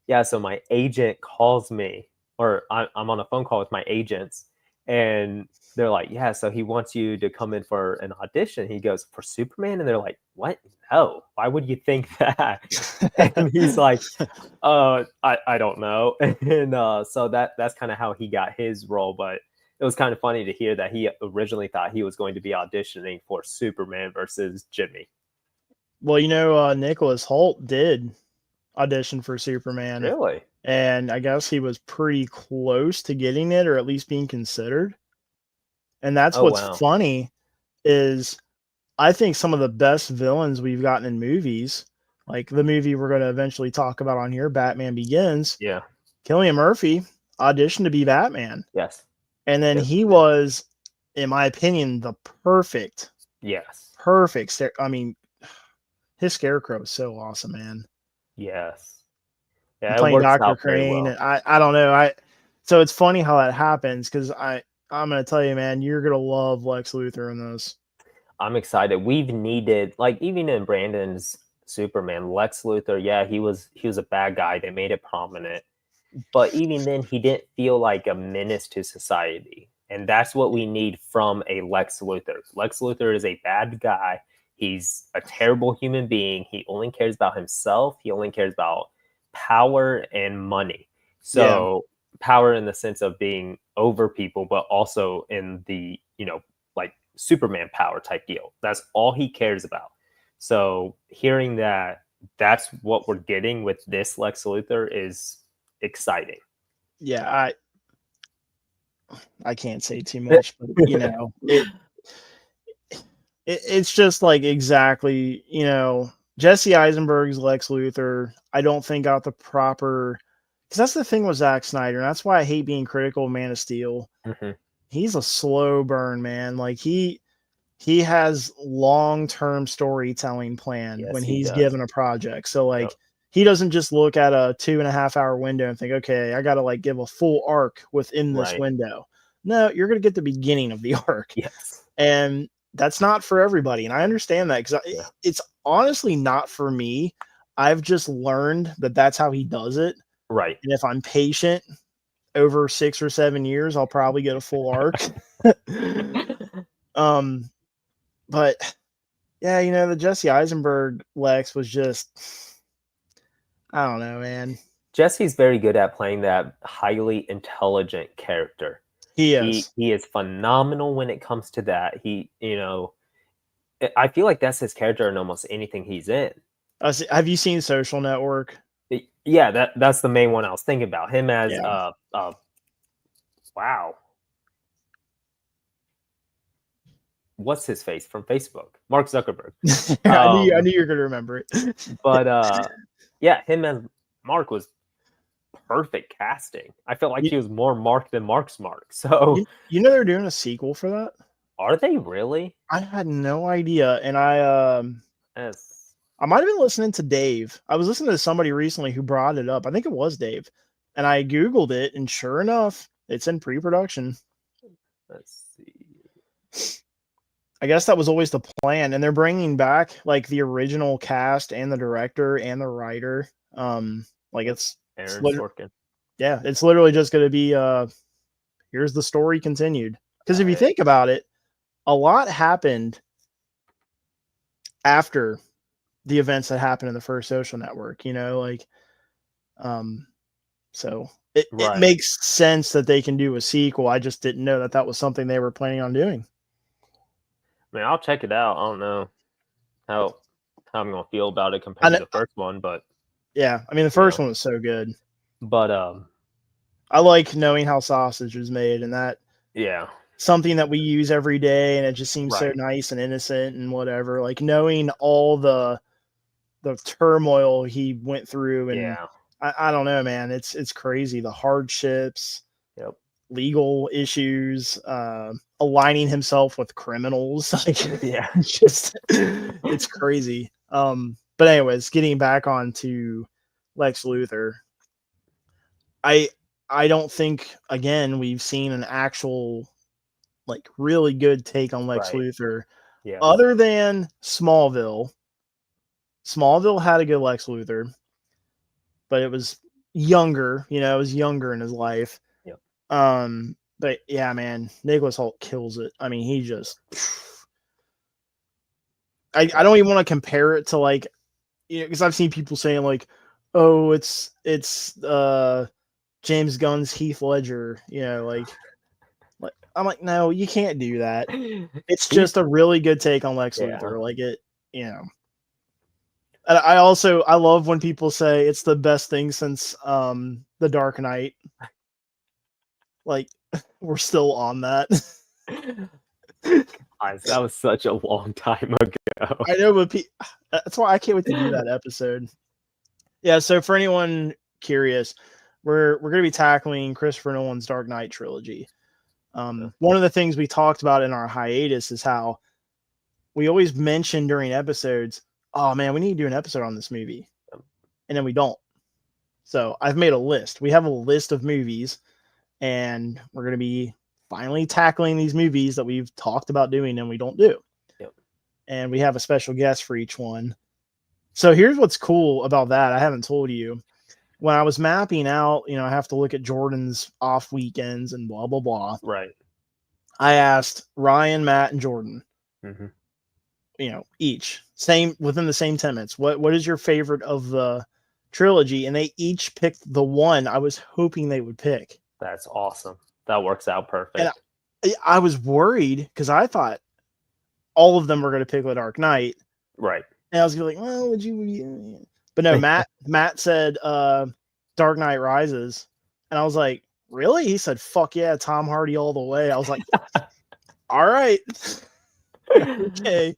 yeah, so my agent calls me, or I'm on a phone call with my agents, and they're like, yeah, so he wants you to come in for an audition. He goes, for Superman? And they're like, what? No, why would you think that? And he's like, I don't know. And so that's kind of how he got his role, but it was kind of funny to hear that he originally thought he was going to be auditioning for Superman versus Jimmy. Well, Nicholas Hoult did audition for Superman. Really? And I guess he was pretty close to getting it, or at least being considered. And that's what's funny is I think some of the best villains we've gotten in movies, like the movie we're going to eventually talk about on here, Batman Begins. Yeah. Cillian Murphy auditioned to be Batman. Yes. And then he was, in my opinion, the perfect. Yes. Perfect. I mean, his Scarecrow is so awesome, man. Yes. Yeah, playing Dr. Crane. Well. And I don't know. So it's funny how that happens because I'm going to tell you, man, you're going to love Lex Luthor in this. I'm excited. We've needed, like, even in Brandon's Superman, Lex Luthor, yeah, he was a bad guy. They made it prominent. But even then, he didn't feel like a menace to society. And that's what we need from a Lex Luthor. Lex Luthor is a bad guy. He's a terrible human being. He only cares about himself. He only cares about power and money. So power in the sense of being over people, but also in the, like Superman power type deal. That's all he cares about. So hearing that that's what we're getting with this Lex Luthor is exciting. Yeah, I can't say too much, but it's just like exactly, Jesse Eisenberg's Lex Luthor, I don't think got the proper, because that's the thing with Zack Snyder, and that's why I hate being critical of Man of Steel. Mm-hmm. He's a slow burn, man. Like he has long-term storytelling plan when he's given a project. So like he doesn't just look at a 2.5 hour window and think, okay, I got to like give a full arc within this window. No, you're going to get the beginning of the arc. Yes. And that's not for everybody. And I understand that because it's honestly not for me. I've just learned that that's how he does it. Right. And if I'm patient over 6 or 7 years, I'll probably get a full arc. But yeah, the Jesse Eisenberg Lex was just, I don't know, man. Jesse's very good at playing that highly intelligent character. He is. He is phenomenal when it comes to that. I feel like that's his character in almost anything he's in. Have you seen Social Network? Yeah, that's the main one I was thinking about. Him as wow. What's his face from Facebook? Mark Zuckerberg. I knew you were gonna remember it. But yeah, him as Mark was perfect casting. I felt like he was more Mark than Mark's Mark. So you know they're doing a sequel for that? Are they really? I had no idea, and I might have been listening to Dave. I was listening to somebody recently who brought it up. I think it was Dave, and I Googled it, and sure enough, it's in pre-production. Let's see. I guess that was always the plan, and they're bringing back like the original cast and the director and the writer. Like it's Aaron Sorkin. Yeah, it's literally just going to be here's the story continued. Because if you think about it, a lot happened after the events that happened in the first Social Network. You know, like so it makes sense that they can do a sequel. I just didn't know that was something they were planning on doing. I mean, I'll check it out. I don't know how I'm gonna feel about it compared to the first one, but yeah, I mean the first one was so good. But I like knowing how sausage is made, and that something that we use every day, and it just seems so nice and innocent and whatever. Like knowing all the turmoil he went through, and I don't know, man. It's crazy, the hardships. Yep. Legal issues, aligning himself with criminals. Like, it's crazy. But anyways, getting back onto Lex Luthor, I don't think again we've seen an actual like really good take on Lex Luthor, other than Smallville. Smallville had a good Lex Luthor, but it was younger. You know, it was younger in his life. But yeah, man, Nicholas Hoult kills it. I mean, he just I don't even want to compare it to like, you know, because I've seen people saying like, oh, it's James Gunn's Heath Ledger, you know, like I'm like, no, you can't do that. It's just a really good take on Lex Luthor. Like it, you know. And I love when people say it's the best thing since The Dark Knight. Like, we're still on that. That was such a long time ago. I know, but that's why I can't wait to do that episode. Yeah, so for anyone curious, we're going to be tackling Christopher Nolan's Dark Knight trilogy. One of the things we talked about in our hiatus is how we always mention during episodes, oh man, we need to do an episode on this movie. And then we don't. So I've made a list. We have a list of movies, and we're going to be finally tackling these movies that we've talked about doing and we don't do. And we have a special guest for each one. So here's what's cool about that. I haven't told you. When I was mapping out, you know, I have to look at Jordan's off weekends and blah, blah, blah. Right. I asked Ryan, Matt, and Jordan, you know, each within the same 10 minutes. What is your favorite of the trilogy? And they each picked the one I was hoping they would pick. That's awesome. That works out perfect. And I was worried because I thought all of them were going to pick The Dark Knight. Right. And I was like, well, would you? But no, Matt said Dark Knight Rises. And I was like, really? He said, fuck yeah, Tom Hardy all the way. I was like, all right. Okay.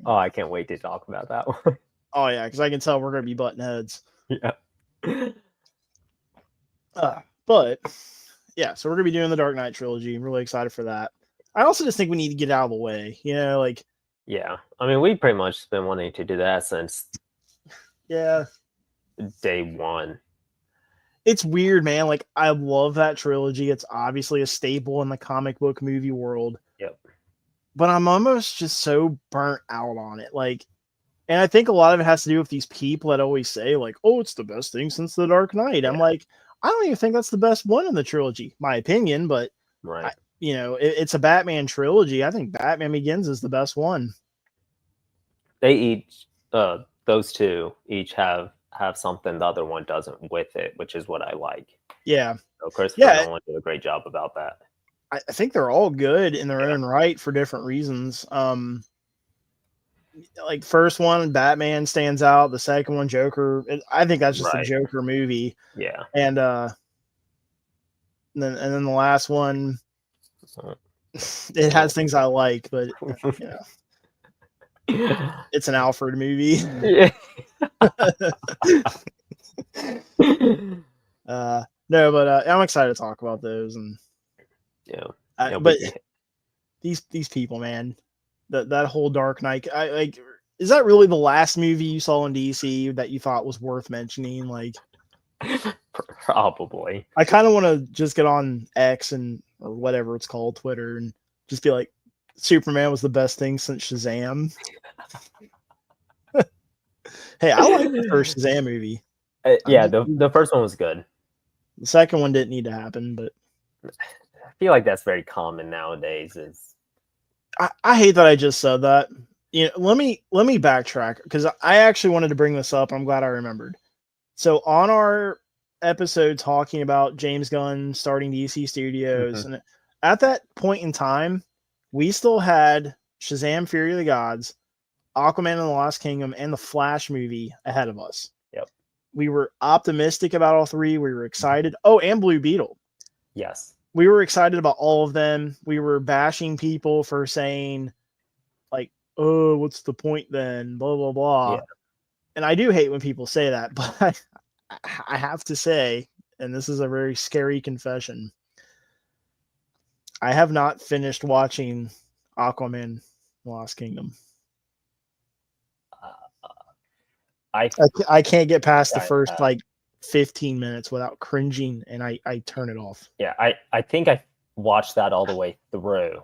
Oh, I can't wait to talk about that one. Oh, yeah, because I can tell we're going to be butting heads. Yeah. But yeah, so we're gonna be doing the Dark Knight trilogy. I'm really excited for that. I also just think we need to get out of the way, you know, like I mean, we pretty much been wanting to do that since day one. It's weird, man. Like I love that trilogy. It's obviously a staple in the comic book movie world. Yep. But I'm almost just so burnt out on it. Like, and I think a lot of it has to do with these people that always say, like, oh, it's the best thing since The Dark Knight. I'm like, I don't even think that's the best one in the trilogy, my opinion, but you know, it's a Batman trilogy. I think Batman Begins is the best one. They each, those two each have something the other one doesn't with it, which is what I like. Yeah. So Christopher Nolan did a great job about that. I think they're all good in their own right for different reasons. like first one, Batman stands out. The second one, Joker. I think that's just a Right. Joker movie. Yeah. And then the last one, it has things I like, but you know, it's an Alfred movie. Yeah. No, but I'm excited to talk about those. And Yeah. but these people, man, that whole Dark Knight, I like. Is that really the last movie you saw in DC that you thought was worth mentioning? Like, Probably. I kind of want to just get on X or whatever it's called, Twitter, and just be like, Superman was the best thing since Shazam. Hey, I like the first Shazam movie. Yeah, the first one was good. The second one didn't need to happen, but I feel like that's very common nowadays. I hate that I just said that. You know, let me backtrack because I actually wanted to bring this up. I'm glad I remembered. So on our episode talking about James Gunn starting DC Studios, and at that point in time, we still had Shazam: Fury of the Gods, Aquaman and the Lost Kingdom, and the Flash movie ahead of us. Yep. We were optimistic about all three. We were excited. Oh, and Blue Beetle. Yes. We were excited about all of them. We were bashing people for saying, like, oh, what's the point then? Blah, blah, blah. Yeah. And I do hate when people say that, but I have to say, and this is a very scary confession, I have not finished watching Aquaman Lost Kingdom. I can't get past the first like 15 minutes without cringing, and I turn it off. Yeah, I think I watched that all the way through.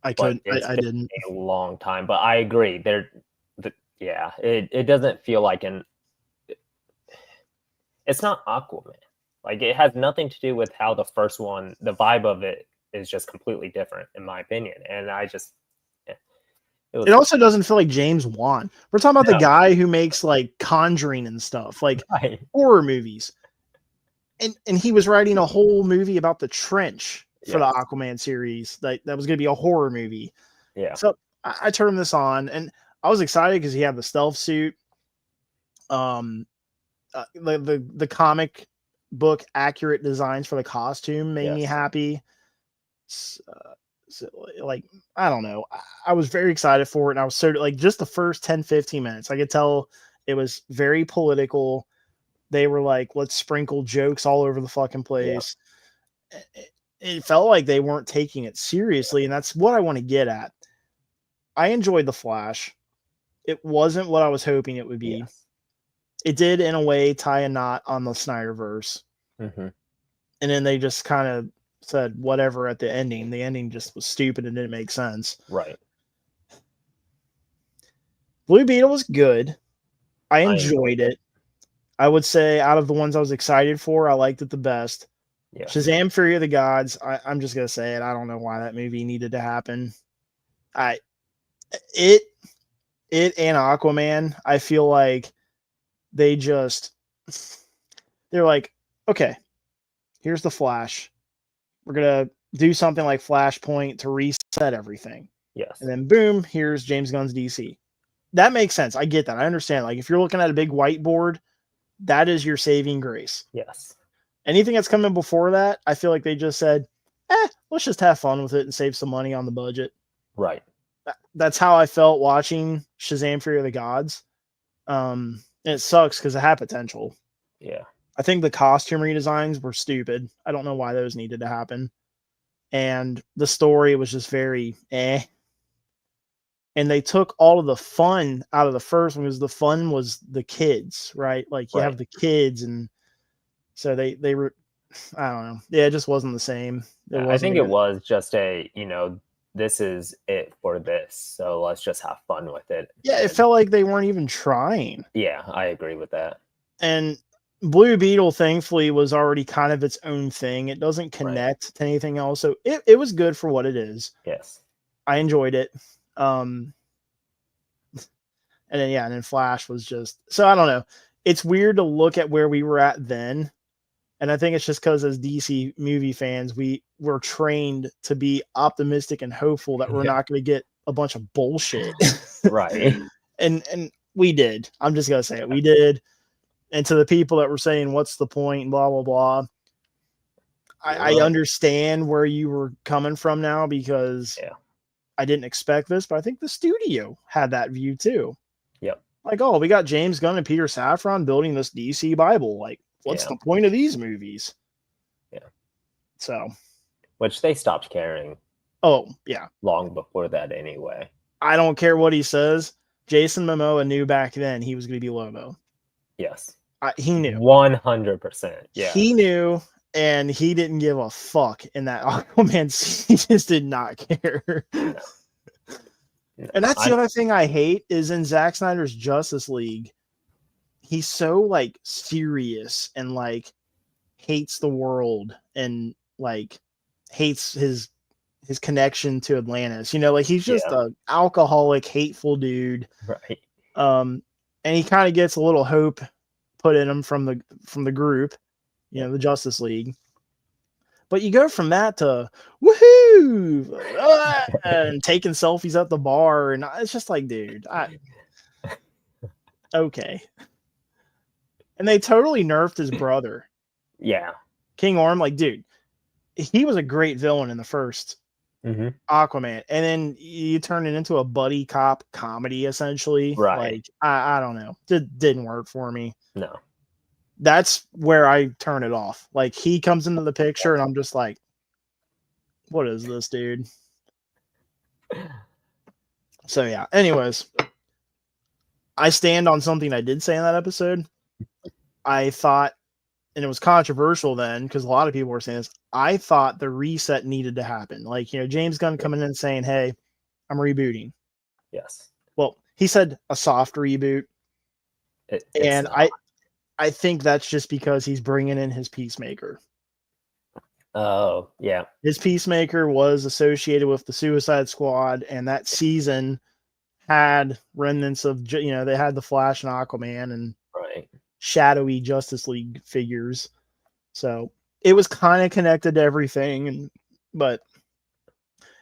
I didn't. A long time, but I agree. It doesn't feel like it's not Aquaman. Like, it has nothing to do with how the first one, the vibe of it is just completely different, in my opinion. And I just, it also doesn't feel like James Wan. We're talking about the guy who makes like Conjuring and stuff, like horror movies. And he was writing a whole movie about the trench for the Aquaman series. That was going to be a horror movie. Yeah. So I turned this on, and I was excited because he had the stealth suit. The comic book accurate designs for the costume made me happy. So, like, I don't know. I was very excited for it, and I was so like just the first 10-15 minutes, I could tell it was very political. They were like, let's sprinkle jokes all over the fucking place. Yeah. It felt like they weren't taking it seriously, and that's what I want to get at. I enjoyed The Flash. It wasn't what I was hoping it would be. Yes. It did, in a way, tie a knot on the Snyderverse. And then they just kind of said whatever at the ending. The ending just was stupid and didn't make sense. Right. Blue Beetle was good. I enjoyed it. I would say out of the ones I was excited for, I liked it the best. Yeah. Shazam! Fury of the Gods. I'm just gonna say it. I don't know why that movie needed to happen. It and Aquaman, I feel like they're like, okay, here's the Flash. We're gonna do something like Flashpoint to reset everything. Yes. And then boom, here's James Gunn's DC. That makes sense. I get that. I understand. Like, if you're looking at a big whiteboard, that is your saving grace. Yes. Anything that's coming before that, I feel like they just said, let's just have fun with it and save some money on the budget. Right. That's how I felt watching Shazam! Fury of the Gods. And it sucks because it had potential. Yeah. I think the costume redesigns were stupid. I don't know why those needed to happen. And the story was just very And they took all of the fun out of the first one, because the fun was the kids, right? Like, you have the kids, and so they were, I don't know. Yeah, it just wasn't the same. I think it was just this is it for this, so let's just have fun with it. Yeah, it felt like they weren't even trying. Yeah, I agree with that. And Blue Beetle, thankfully, was already kind of its own thing. It doesn't connect to anything else, so it was good for what it is. Yes. I enjoyed it. And then Flash was just, so I don't know. It's weird to look at where we were at then. And I think it's just because as DC movie fans, we were trained to be optimistic and hopeful that we're not going to get a bunch of bullshit. Right. And we did. I'm just gonna say it. We did. And to the people that were saying, "What's the point?" and blah blah blah, I understand where you were coming from now, because I didn't expect this, but I think the studio had that view too. Yep. Like, oh, we got James Gunn and Peter Safran building this DC Bible. Like, what's the point of these movies? Yeah. So, which they stopped caring. Oh, yeah. Long before that anyway. I don't care what he says. Jason Momoa knew back then he was going to be Lobo. Yes. He knew. 100%. Yeah. He knew, and he didn't give a fuck in that Aquaman scene. He just did not care. No. And that's the other thing I hate is in Zack Snyder's Justice League, he's so like serious and like hates the world and like hates his connection to Atlantis. You know, like he's just a alcoholic, hateful dude. Right. And he kind of gets a little hope put in him from the group, you know, the Justice League. But you go from that to woohoo and taking selfies at the bar, and it's just like, dude, okay. And they totally nerfed his brother. Yeah. King Orm, like, dude, he was a great villain in the first Aquaman, and then you turn it into a buddy cop comedy, essentially. Right. Like, I don't know. It didn't work for me. No. That's where I turn it off. Like, he comes into the picture, and I'm just like, what is this, dude? So, yeah. Anyways, I stand on something I did say in that episode. I thought, and it was controversial then, because a lot of people were saying this, I thought the reset needed to happen. Like, you know, James Gunn coming in and saying, hey, I'm rebooting. Yes. Well, he said a soft reboot. And I think that's just because he's bringing in his Peacemaker. Oh, yeah. His Peacemaker was associated with the Suicide Squad, and that season had remnants of, you know, they had the Flash and Aquaman and shadowy Justice League figures. So it was kind of connected to everything. And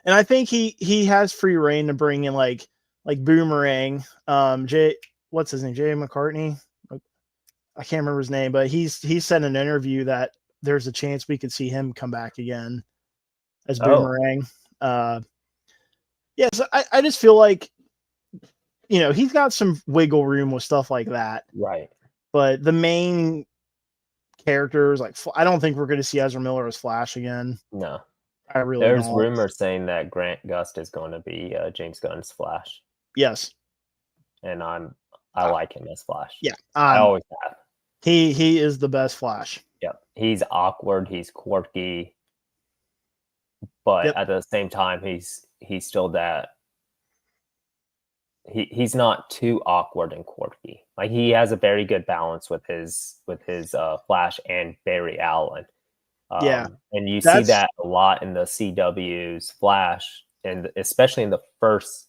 I think he has free reign to bring in like Boomerang. What's his name? Jay McCartney? I can't remember his name, but he said in an interview that there's a chance we could see him come back again as Boomerang. So I just feel like, you know, he's got some wiggle room with stuff like that. Right. But the main characters, like, I don't think we're going to see Ezra Miller as Flash again. No. I really There's don't. rumors saying that Grant Gust is going to be James Gunn's Flash. Yes. And I like him as Flash. Yeah. I always have. He is the best Flash. Yep. He's awkward. He's quirky. But at the same time, he's still that. He's not too awkward and quirky. Like, he has a very good balance with his Flash and Barry Allen. And you see that a lot in the CW's Flash, and especially in the first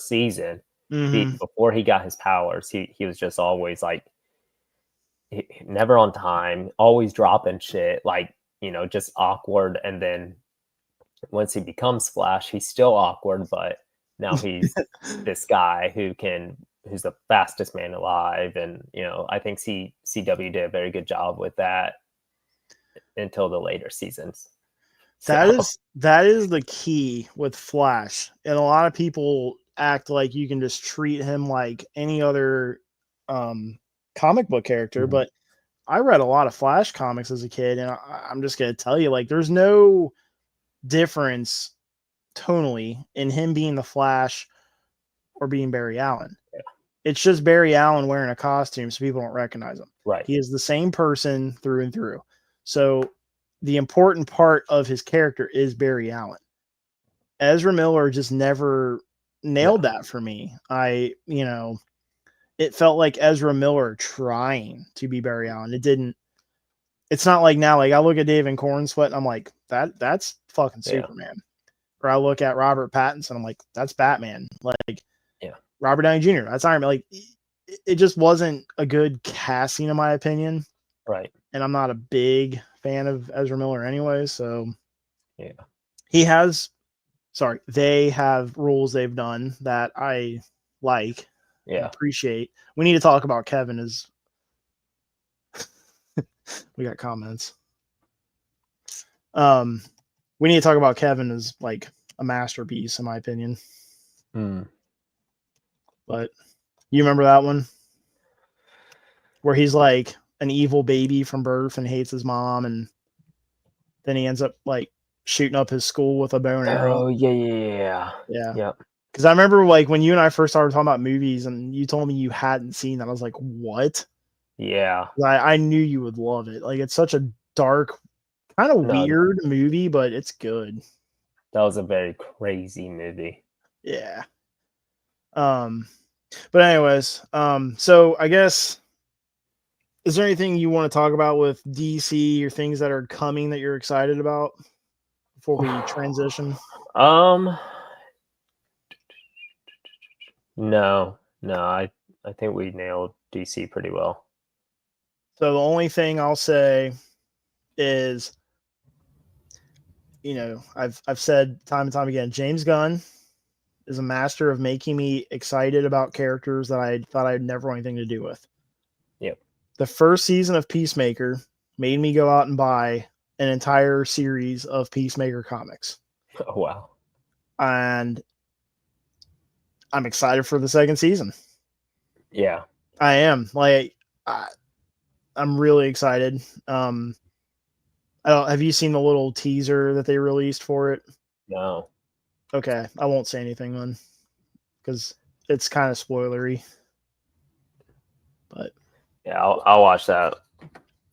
season. Before he got his powers, he was just always like never on time, always dropping shit, like, you know, just awkward. And then once he becomes Flash, he's still awkward, but now he's this guy who's the fastest man alive. And, you know, I think CW did a very good job with that until the later seasons. That is the key with Flash. And a lot of people act like you can just treat him like any other comic book character. But I read a lot of Flash comics as a kid, and I'm just going to tell you, like, there's no difference tonally in him being the Flash or being Barry Allen. Yeah. It's just Barry Allen wearing a costume so people don't recognize him. Right. He is the same person through and through. So the important part of his character is Barry Allen. Ezra Miller just never nailed that for me. It felt like Ezra Miller trying to be Barry Allen. It's not like now, like, I look at David Cornsweet and I'm like, that's fucking Superman. Or I look at Robert Pattinson, I'm like, that's Batman. Like, Robert Downey Jr., that's Iron Man. Like, it just wasn't a good casting, in my opinion. Right. And I'm not a big fan of Ezra Miller anyway, so he has sorry, they have rules they've done that I like. Yeah. Appreciate. We need to talk about Kevin as we got comments. We need to talk about Kevin as like a masterpiece, in my opinion. But you remember that one where he's like an evil baby from birth and hates his mom, and then he ends up like shooting up his school with a bow and arrow. Oh yeah. Because I remember like when you and I first started talking about movies, and you told me you hadn't seen that. I was like, what? Yeah. I knew you would love it. Like, it's such a dark, kind of weird movie, but it's good. That was a very crazy movie. Yeah. But anyways, so I guess, is there anything you want to talk about with DC or things that are coming that you're excited about before we transition? No, I think we nailed DC pretty well. So the only thing I'll say is, you know, I've said time and time again, James Gunn is a master of making me excited about characters that I thought I'd never want anything to do with. Yep. The first season of Peacemaker made me go out and buy an entire series of Peacemaker comics. Oh, wow. And I'm excited for the second season. Yeah. I am. Like, I'm really excited. Have you seen the little teaser that they released for it? No. Okay, I won't say anything then, because it's kind of spoilery. But yeah, I'll watch that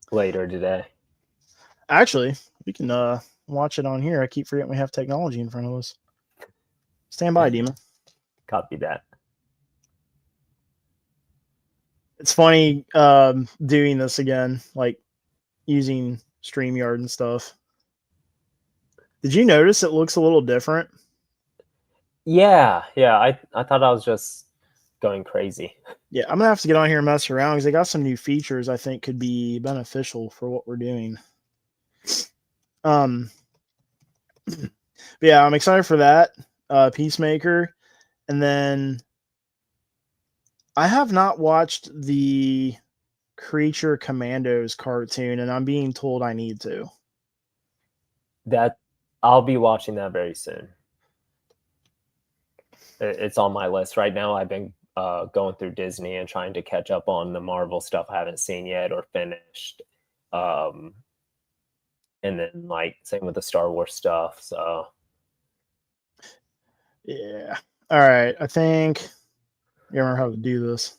later today. Actually, we can watch it on here. I keep forgetting we have technology in front of us. Stand by, Dima. Copy that. It's funny doing this again, like using StreamYard and stuff. Did you notice it looks a little different? Yeah. I thought I was just going crazy. Yeah, I'm gonna have to get on here and mess around because they got some new features I think could be beneficial for what we're doing. But yeah, I'm excited for that. Peacemaker, and then I have not watched the Creature Commandos cartoon, and I'm being told I need to. That I'll be watching that very soon. It's on my list right now. I've been going through Disney and trying to catch up on the Marvel stuff I haven't seen yet or finished. And then like same with the Star Wars stuff. So yeah. All right. I think I remember how to do this.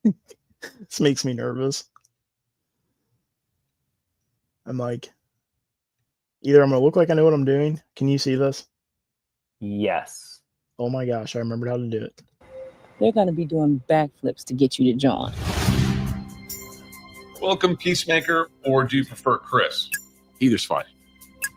This makes me nervous. I'm like, either I'm gonna look like I know what I'm doing. Can you see this? Yes. Oh my gosh, I remembered how to do it. They're gonna be doing backflips to get you to join. Welcome, Peacemaker, or do you prefer Chris? Either's fine.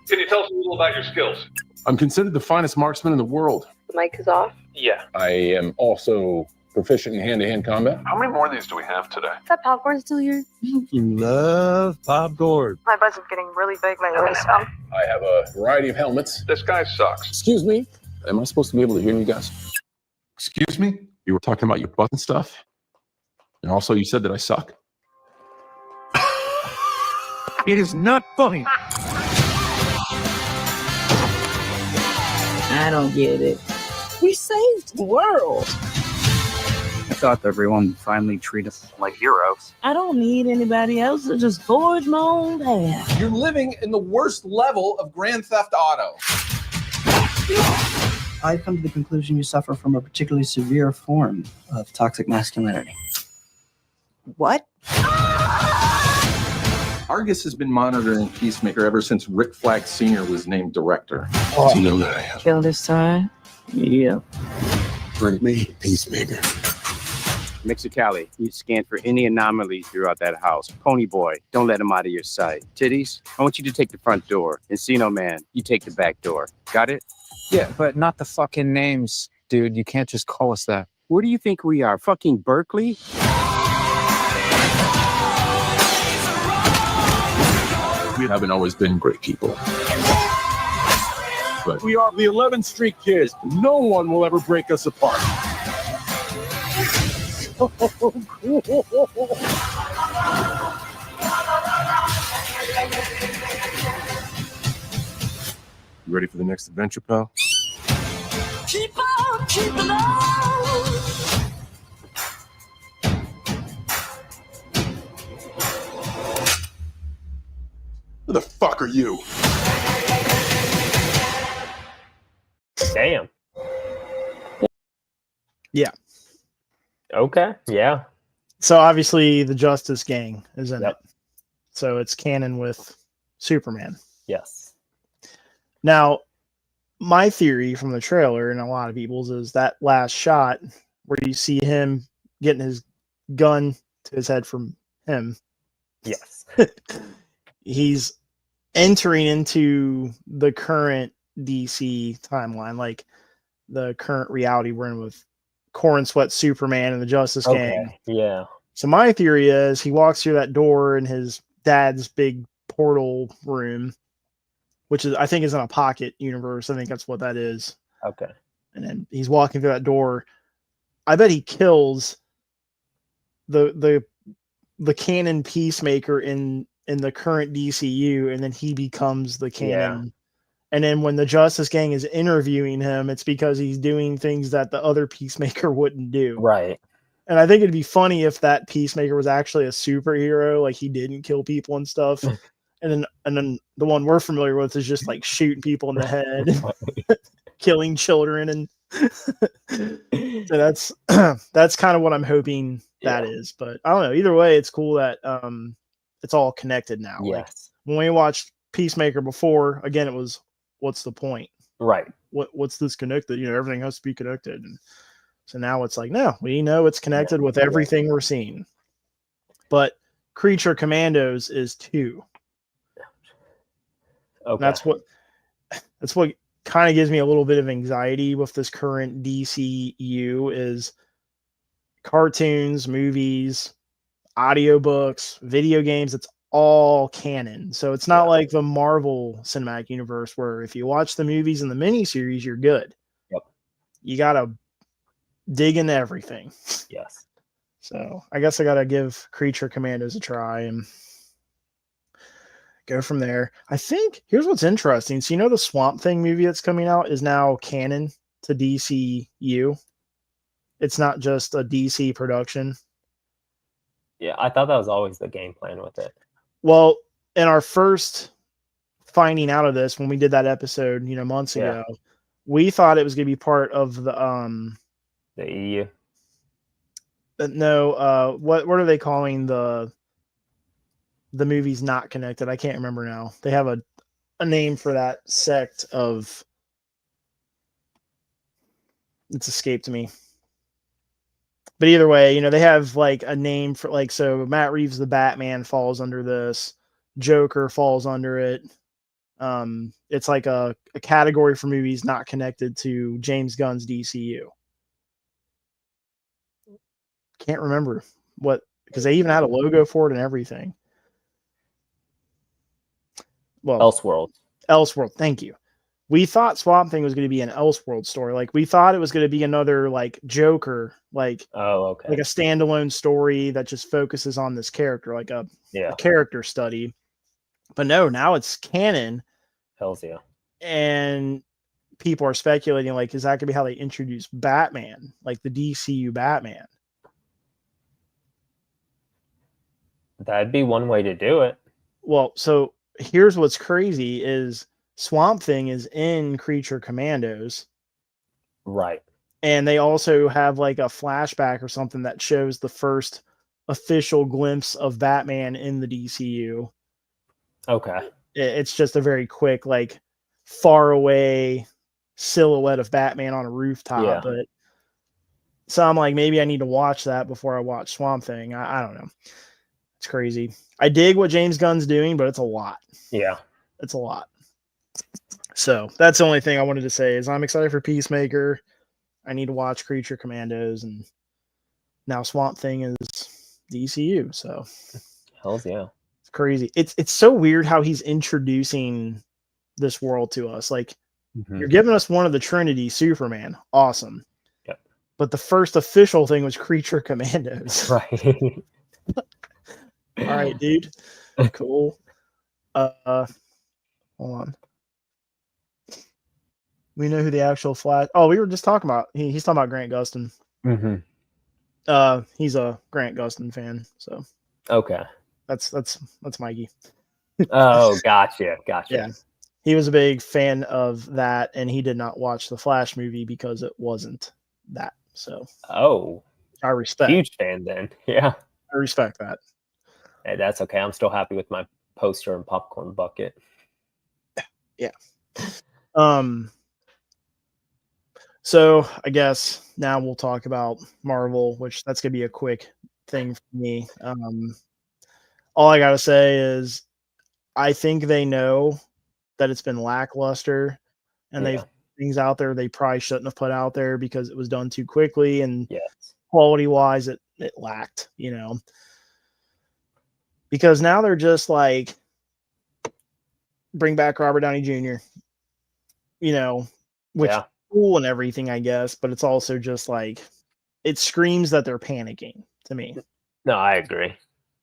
Can you tell us a little about your skills? I'm considered the finest marksman in the world. The mic is off. Yeah. I am also proficient in hand-to-hand combat. How many more of these do we have today? Is that popcorn still here? You love popcorn. My butt's getting really big lately, so. I have a variety of helmets. This guy sucks. Excuse me? Am I supposed to be able to hear you guys? Excuse me? You were talking about your butt and stuff. And also you said that I suck. It is not funny. I don't get it. We saved the world. I thought everyone finally treat us like heroes. I don't need anybody else to just forge my own path. You're living in the worst level of Grand Theft Auto. I've come to the conclusion you suffer from a particularly severe form of toxic masculinity. What? Argus has been monitoring Peacemaker ever since Rick Flag Sr. was named director. Oh. You know that I have. Kill this time? Yeah. Bring me Peacemaker. Mexicali, you scan for any anomalies throughout that house. Pony Boy, don't let him out of your sight. Titties, I want you to take the front door. Encino Man, you take the back door. Got it? Yeah, but not the fucking names, dude. You can't just call us that. Where do you think we are? Fucking Berkeley? We haven't always been great people. but We are the 11th Street Kids. No one will ever break us apart. You ready for the next adventure, pal? Keep on keeping on. Who the fuck are you? Damn. Yeah. Okay. Yeah. So obviously the Justice Gang is in Yep. it. So it's canon with Superman. Yes. Now, my theory from the trailer and a lot of people's is that last shot where you see him getting his gun to his head from him. Yes. He's entering into the current DC timeline, like the current reality we're in with Corn Sweat Superman and the Justice Gang. Okay. Yeah. So my theory is he walks through that door in his dad's big portal room, which is I think is in a pocket universe. I think that's what that is. Okay. And then he's walking through that door. I bet he kills the canon Peacemaker in the current DCU, and then he becomes the canon. Yeah. And then when the Justice Gang is interviewing him, it's because he's doing things that the other Peacemaker wouldn't do. Right. And I think it'd be funny if that Peacemaker was actually a superhero, like he didn't kill people and stuff. And then the one we're familiar with is just like shooting people in the head, killing children, and so that's kind of what I'm hoping that is. But I don't know. Either way, it's cool that it's all connected now. Like Yes. when we watched Peacemaker before, again, it was what's the point? Right. What's this connected? You know, everything has to be connected. And so now it's like, no, we know it's connected with everything we're seeing. But Creature Commandos is 2. Okay. That's what kind of gives me a little bit of anxiety with this current DCU is cartoons, movies, audiobooks, video games. It's all canon. So it's not like the Marvel Cinematic Universe where if you watch the movies and the miniseries, you're good. Yep. You got to dig into everything. Yes. So I guess I got to give Creature Commandos a try and go from there. I think here's what's interesting. So, you know, the Swamp Thing movie that's coming out is now canon to DCU. It's not just a DC production. Yeah. I thought that was always the game plan with it. Well, in our first finding out of this, when we did that episode, you know, months ago, we thought it was going to be part of the EU. No, what are they calling the movies not connected? I can't remember now. They have a name for that sect of. It's escaped me. But either way, you know, they have like a name for like, so Matt Reeves, the Batman falls under this, Joker falls under it. It's like a category for movies not connected to James Gunn's DCU. Can't remember what, because they even had a logo for it and everything. Well, Elseworld. Thank you. We thought Swamp Thing was going to be an Elseworld story. Like we thought it was going to be another like Joker, like like a standalone story that just focuses on this character, like a character study. But no, now it's canon. Hells yeah. And people are speculating, like, is that going to be how they introduce Batman, like the DCU Batman? That'd be one way to do it. Well, so here's what's crazy is Swamp Thing is in Creature Commandos. Right. And they also have like a flashback or something that shows the first official glimpse of Batman in the DCU. Okay. It's just a very quick, like far away silhouette of Batman on a rooftop. Yeah. But so I'm like, maybe I need to watch that before I watch Swamp Thing. I don't know. It's crazy. I dig what James Gunn's doing, but it's a lot. Yeah. It's a lot. So that's the only thing I wanted to say is I'm excited for Peacemaker. I need to watch Creature Commandos, and now Swamp Thing is DCU. So hells yeah. It's crazy. It's so weird how he's introducing this world to us. Like You're giving us one of the Trinity, Superman. Awesome. Yep. But the first official thing was Creature Commandos. Right. All right, dude. Cool. Hold on. We know who the actual Flash. Oh, we were just talking about. He's talking about Grant Gustin. Mm-hmm. He's a Grant Gustin fan, so Okay. that's Mikey. Oh, gotcha. Yeah, he was a big fan of that, and he did not watch the Flash movie because it wasn't that. So, Oh, I respect. huge fan then. Yeah. I respect that. Hey, that's okay. I'm still happy with my poster and popcorn bucket. Yeah. So I guess now we'll talk about Marvel, which that's gonna be a quick thing for me. All I gotta say is I think they know that it's been lackluster, and they've things out there they probably shouldn't have put out there because it was done too quickly, and quality wise it lacked, because now they're just like bring back Robert Downey Jr., which is cool and everything, I guess, but it's also just like it screams that they're panicking to me. No, I agree.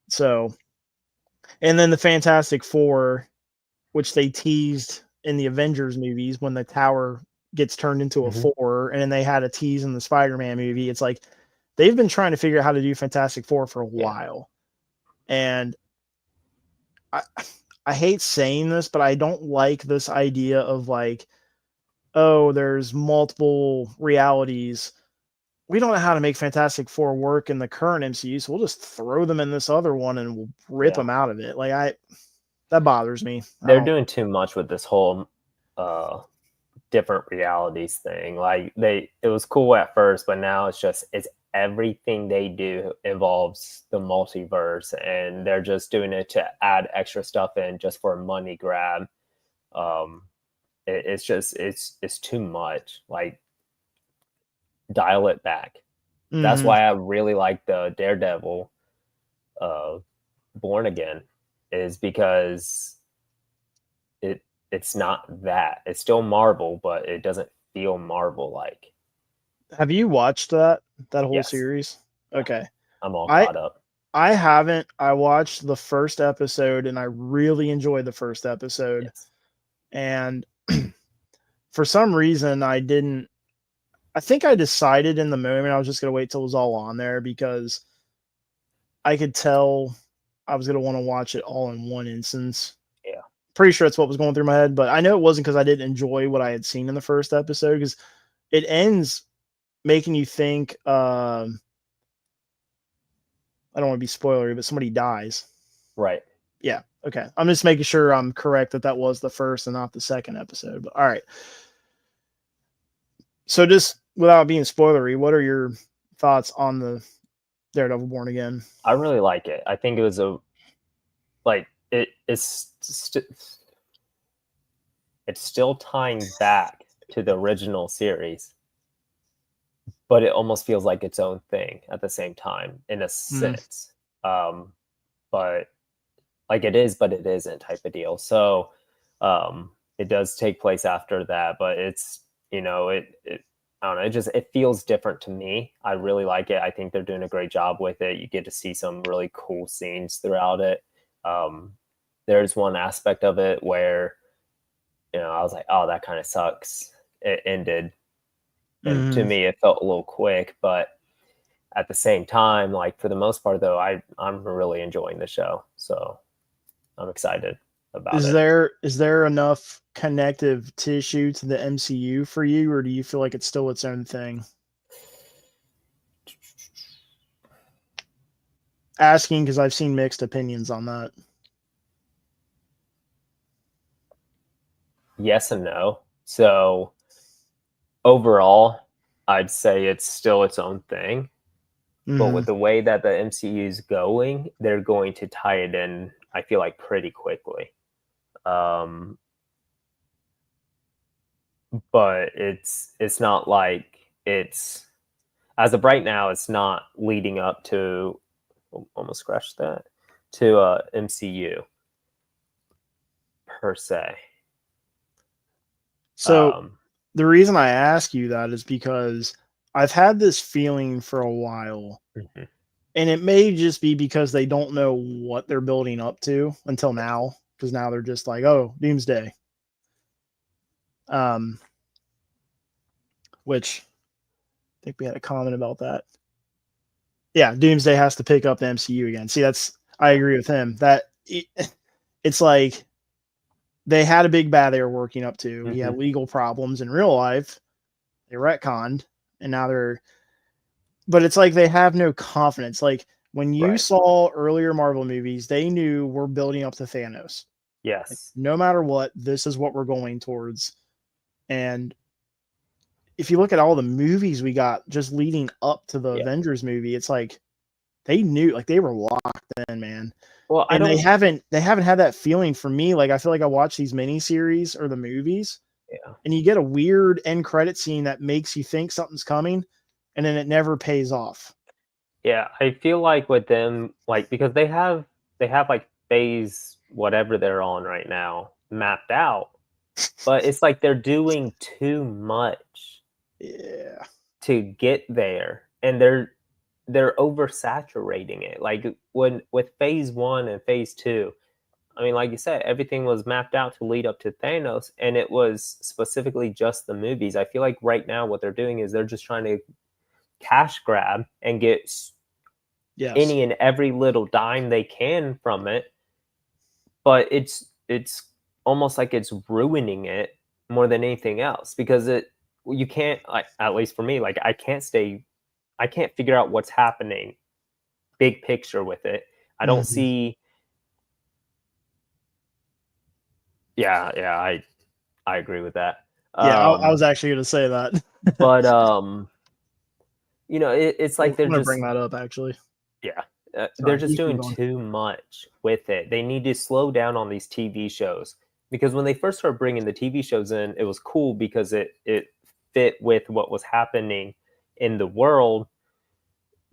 So, and then the Fantastic Four, which they teased in the Avengers movies when the tower gets turned into a four, and then they had a tease in the Spider-Man movie. It's like they've been trying to figure out how to do Fantastic Four for a while. And I hate saying this, but I don't like this idea of like, oh, there's multiple realities. We don't know how to make Fantastic Four work in the current MCU, so we'll just throw them in this other one and we'll rip them out of it. Like that bothers me. They're doing too much with this whole different realities thing. Like it was cool at first, but now it's everything they do involves the multiverse, and they're just doing it to add extra stuff in just for a money grab. It's too much. Like, dial it back. That's why I really like the Daredevil Born Again, is because it's not that. It's still Marvel, but it doesn't feel Marvel like. Have you watched that whole series? Okay. I'm all caught up. I haven't. I watched the first episode and I really enjoyed the first episode. Yes. And for some reason I think I decided in the moment I was just going to wait till it was all on there because I could tell I was going to want to watch it all in one instance. Yeah. Pretty sure that's what was going through my head, but I know it wasn't because I didn't enjoy what I had seen in the first episode, because it ends making you think, I don't want to be spoilery, but somebody dies. Right. Yeah. Okay. I'm just making sure I'm correct that was the first and not the second episode. But all right. So just without being spoilery, what are your thoughts on the Daredevil Born Again? I really like it. I think it was it's still tying back to the original series, but it almost feels like its own thing at the same time in a sense. But like it is, but it isn't type of deal. So it does take place after that, but it's, I don't know, it feels different to me. I really like it. I think they're doing a great job with it. You get to see some really cool scenes throughout it. There's one aspect of it where, I was like, oh, that kind of sucks. It ended. And to me, it felt a little quick, but at the same time, like for the most part, though, I'm really enjoying the show. So I'm excited about it. Is there enough connective tissue to the MCU for you, or do you feel like it's still its own thing? Asking because I've seen mixed opinions on that. Yes and no. So overall, I'd say it's still its own thing. But with the way that the MCU is going, they're going to tie it in, I feel like, pretty quickly. But it's not like it's, as of right now, it's not leading up to, almost scratched that, to MCU per se. So the reason I ask you that is because I've had this feeling for a while, and it may just be because they don't know what they're building up to until now, because now they're just like, oh, Doomsday. Which I think we had a comment about that. Yeah, Doomsday has to pick up the MCU again. See, I agree with him. It's like they had a big bad they were working up to. He had legal problems in real life. They retconned, and now they're. But it's like they have no confidence. Like when you saw earlier Marvel movies, they knew we're building up to Thanos. Yes. Like, no matter what, this is what we're going towards. And if you look at all the movies we got just leading up to the Avengers movie, it's like they knew, like they were locked in, man. Well, they haven't had that feeling for me. Like I feel like I watch these miniseries or the movies, and you get a weird end credit scene that makes you think something's coming, and then it never pays off. Yeah, I feel like with them, like because they have like phase whatever they're on right now mapped out, but it's like they're doing too much. Yeah. To get there, and they're oversaturating it. Like when with phase 1 and phase 2, I mean, like you said, everything was mapped out to lead up to Thanos, and it was specifically just the movies. I feel like right now what they're doing is they're just trying to cash grab and get any and every little dime they can from it, but it's almost like it's ruining it more than anything else, because you can't, like, at least for me, like I can't figure out what's happening big picture with it. I don't see. I agree with that. I was actually going to say that. But it's like I'm going to bring that up actually. Yeah. They're just doing too much with it. They need to slow down on these TV shows, because when they first started bringing the TV shows in, it was cool because it fit with what was happening in the world.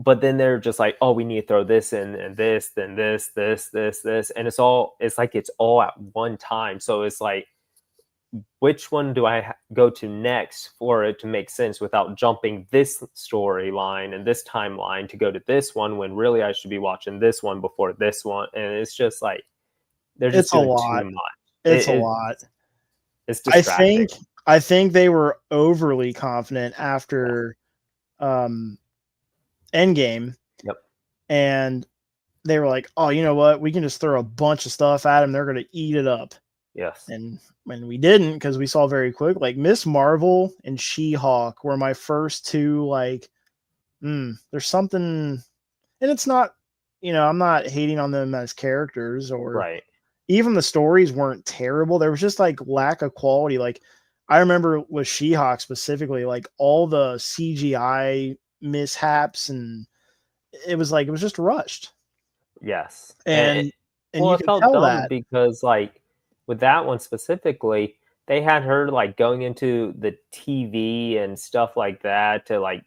But then they're just like, oh, we need to throw this in and this, then this, and it's all at one time. So it's like, which one do I go to next for it to make sense without jumping this storyline and this timeline to go to this one, when really I should be watching this one before this one? And it's just like they're just doing too much. It's a lot. It's distracting. I think they were overly confident after Endgame. Yep. And they were like, oh, you know what? We can just throw a bunch of stuff at them. They're going to eat it up. Yes. And when we didn't, because we saw very quick, like Miss Marvel and She-Hulk were my first two, like, there's something, and it's not, I'm not hating on them as characters, or even the stories weren't terrible. There was just like lack of quality. Like I remember with She-Hulk specifically, like all the CGI mishaps, and it was just rushed. Yes. And well, you it can felt tell dumb that because like with that one specifically, they had her like going into the TV and stuff like that to like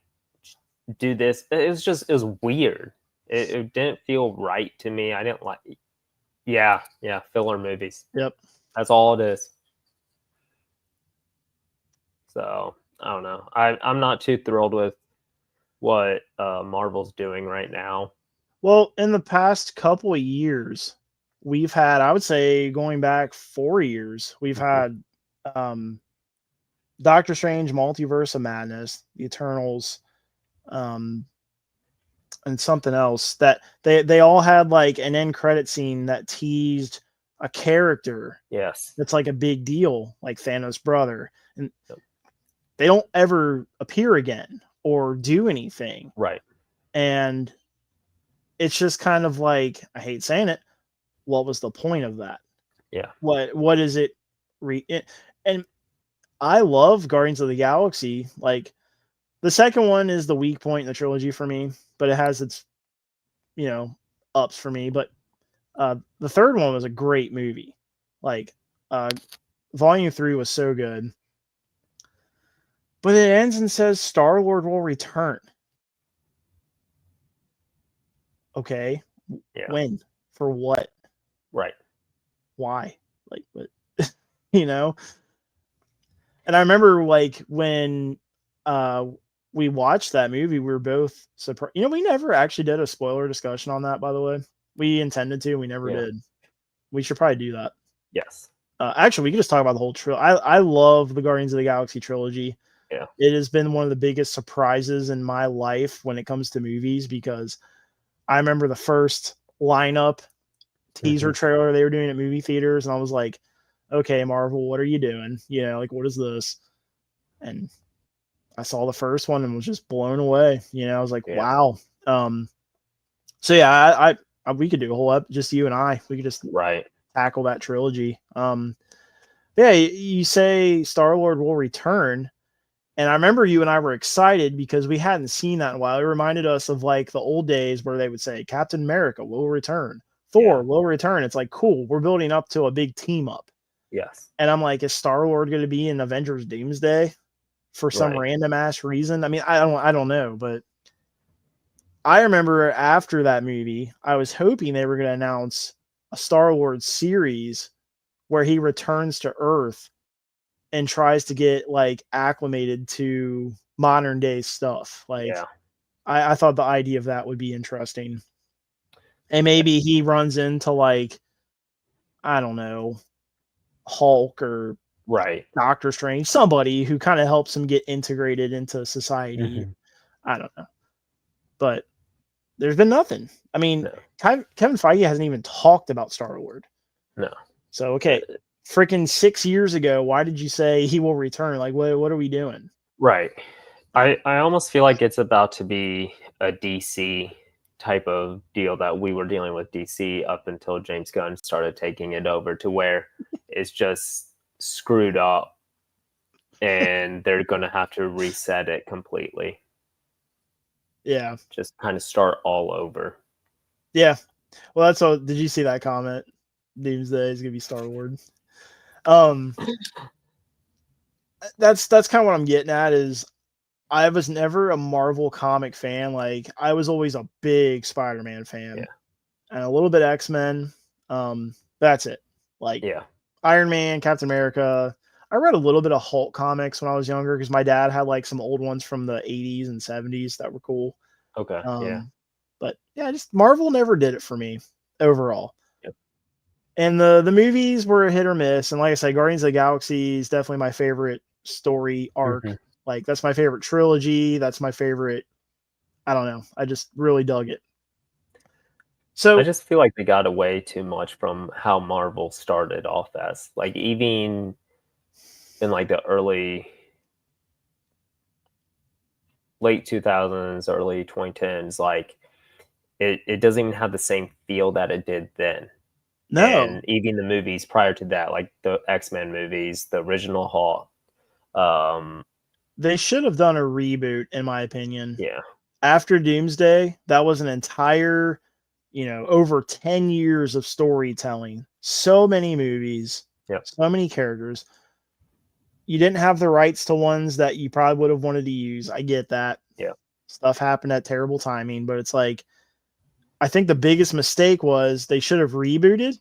do this. It was weird. It didn't feel right to me. I didn't like. Yeah, filler movies. Yep, that's all it is. So I don't know. I'm not too thrilled with what Marvel's doing right now. Well, in the past couple of years, we've had, I would say going back 4 years, we've had Doctor Strange, Multiverse of Madness, The Eternals, and something else that they all had like an end credit scene that teased a character. Yes. That's like a big deal, like Thanos' brother. And they don't ever appear again or do anything. Right. And it's just kind of like, I hate saying it, what was the point of that? Yeah. What is it? And I love Guardians of the Galaxy. Like the second one is the weak point in the trilogy for me, but it has its, ups for me. But the third one was a great movie. Like Volume 3 was so good. But it ends and says Star-Lord will return. Okay. Yeah. When? For what? Right. Why? Like, what? And I remember like when we watched that movie, we were both surprised. You know, we never actually did a spoiler discussion on that, by the way. We intended to, we never did. We should probably do that. Yes. Actually, we could just talk about the whole trilogy. I love the Guardians of the Galaxy trilogy. Yeah. It has been one of the biggest surprises in my life when it comes to movies, because I remember the first lineup teaser trailer they were doing at movie theaters, and I was like, okay, Marvel, what are you doing? You know, like, what is this? And I saw the first one and was just blown away. You know, I was like, wow. So yeah, I we could do a whole up, just you and I. We could just tackle that trilogy. Yeah, you say Star-Lord will return, and I remember you and I were excited because we hadn't seen that in a while. It reminded us of like the old days where they would say Captain America will return, Thor will return. It's like, cool, we're building up to a big team up. Yes. And I'm like, is Star-Lord going to be in Avengers Doomsday for some random ass reason? I mean, I don't know, but I remember after that movie, I was hoping they were going to announce a Star-Lord series where he returns to Earth and tries to get like acclimated to modern day stuff. Like, I thought the idea of that would be interesting. And maybe he runs into like, I don't know, Hulk or Doctor Strange, somebody who kind of helps him get integrated into society. I don't know, but there's been nothing. I mean, Kevin Feige hasn't even talked about Star-Lord. No. So okay, freaking 6 years ago, why did you say he will return? Like, what are we doing? Right. I almost feel like it's about to be a DC type of deal that we were dealing with DC up until James Gunn started taking it over, to where it's just screwed up and they're going to have to reset it completely. Yeah. Just kind of start all over. Yeah. Well, that's all. Did you see that comment? Doomsday is going to be Star-Lord. That's kind of what I'm getting at, is I was never a Marvel comic fan. Like, I was always a big Spider-Man fan and a little bit X-Men. That's it. Like, Iron Man, Captain America. I read a little bit of Hulk comics when I was younger because my dad had like some old ones from the 80s and 70s that were cool. Okay. But yeah, just Marvel never did it for me overall. And the movies were a hit or miss. And like I said, Guardians of the Galaxy is definitely my favorite story arc. Like, that's my favorite trilogy. That's my favorite. I don't know. I just really dug it. So I just feel like they got away too much from how Marvel started off as. Like, even in like the late 2000s, early 2010s, like it doesn't even have the same feel that it did then. No. And even the movies prior to that, like the X-Men movies, the original Hulk. They should have done a reboot, in my opinion. Yeah. After Doomsday, that was an entire, over 10 years of storytelling. So many movies. So many characters. You didn't have the rights to ones that you probably would have wanted to use. I get that. Yeah. Stuff happened at terrible timing, but it's like, I think the biggest mistake was they should have rebooted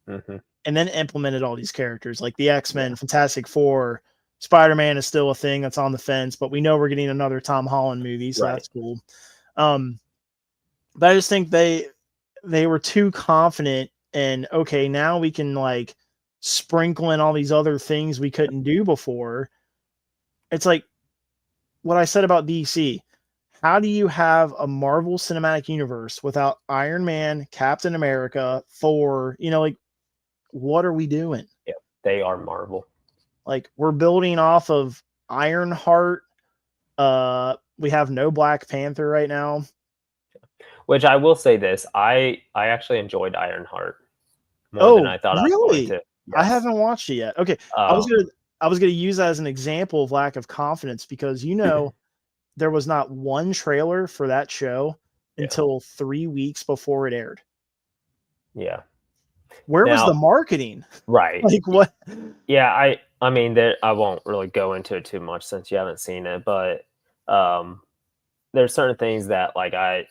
and then implemented all these characters like the X-Men, Fantastic Four, Spider-Man is still a thing that's on the fence, but we know we're getting another Tom Holland movie, so that's cool. But I just think they were too confident in, okay, now we can like sprinkle in all these other things we couldn't do before. It's like what I said about DC. How do you have a Marvel Cinematic Universe without Iron Man, Captain America, Thor? Like, what are we doing? Yeah, they are Marvel. Like, we're building off of Ironheart. We have no Black Panther right now. Which I will say this, I actually enjoyed Ironheart more than I thought really? I was going to. Yes. I haven't watched it yet. Okay, I was gonna use that as an example of lack of confidence because there was not one trailer for that show until 3 weeks before it aired. Yeah. Where was the marketing? Right. Like, what? Yeah, I mean, I won't really go into it too much since you haven't seen it, but there's certain things that like I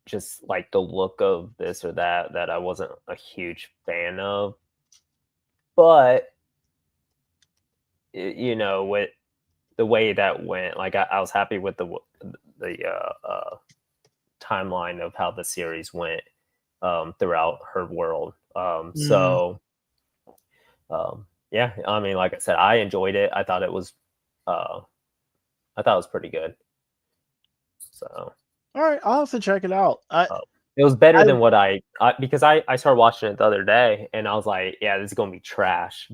just like the look of this or that I wasn't a huge fan of. But you know, with the way that went, like I was happy with the timeline of how the series went throughout her world. Yeah, I mean, like I said, I enjoyed it. I thought it was pretty good. So All right, I'll have to check it out. it was better than what because I started watching it the other day and I was like, yeah, this is gonna be trash.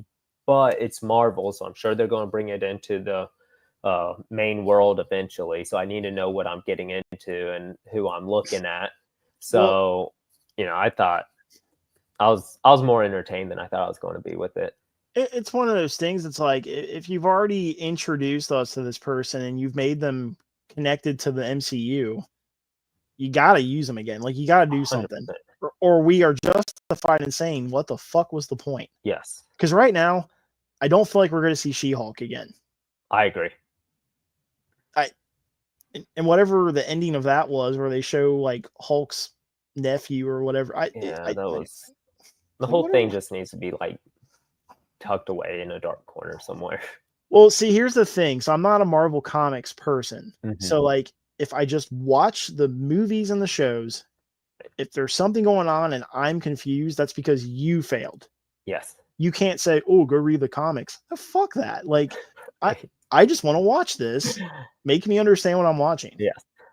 But it's Marvel, so I'm sure they're gonna bring it into the main world eventually. So I need to know what I'm getting into and who I'm looking at. So, you know, I thought I was more entertained than I thought I was going to be with it. It's one of those things. It's like if you've already introduced us to this person and you've made them connected to the MCU, you got to use them again. Like, you got to do something, or we are justified in saying, what the fuck was the point? Yes. Because right now, I don't feel like we're going to see She-Hulk again. I agree. And whatever the ending of that was, where they show like Hulk's nephew or whatever. The whole thing just needs to be like tucked away in a dark corner somewhere. Well, see, here's the thing. So I'm not a Marvel Comics person. Mm-hmm. So like, if I just watch the movies and the shows, if there's something going on and I'm confused, that's because you failed. Yes. You can't say, oh, go read the comics. Oh, fuck that. Like, I just want to watch this. Make me understand what I'm watching. Yeah.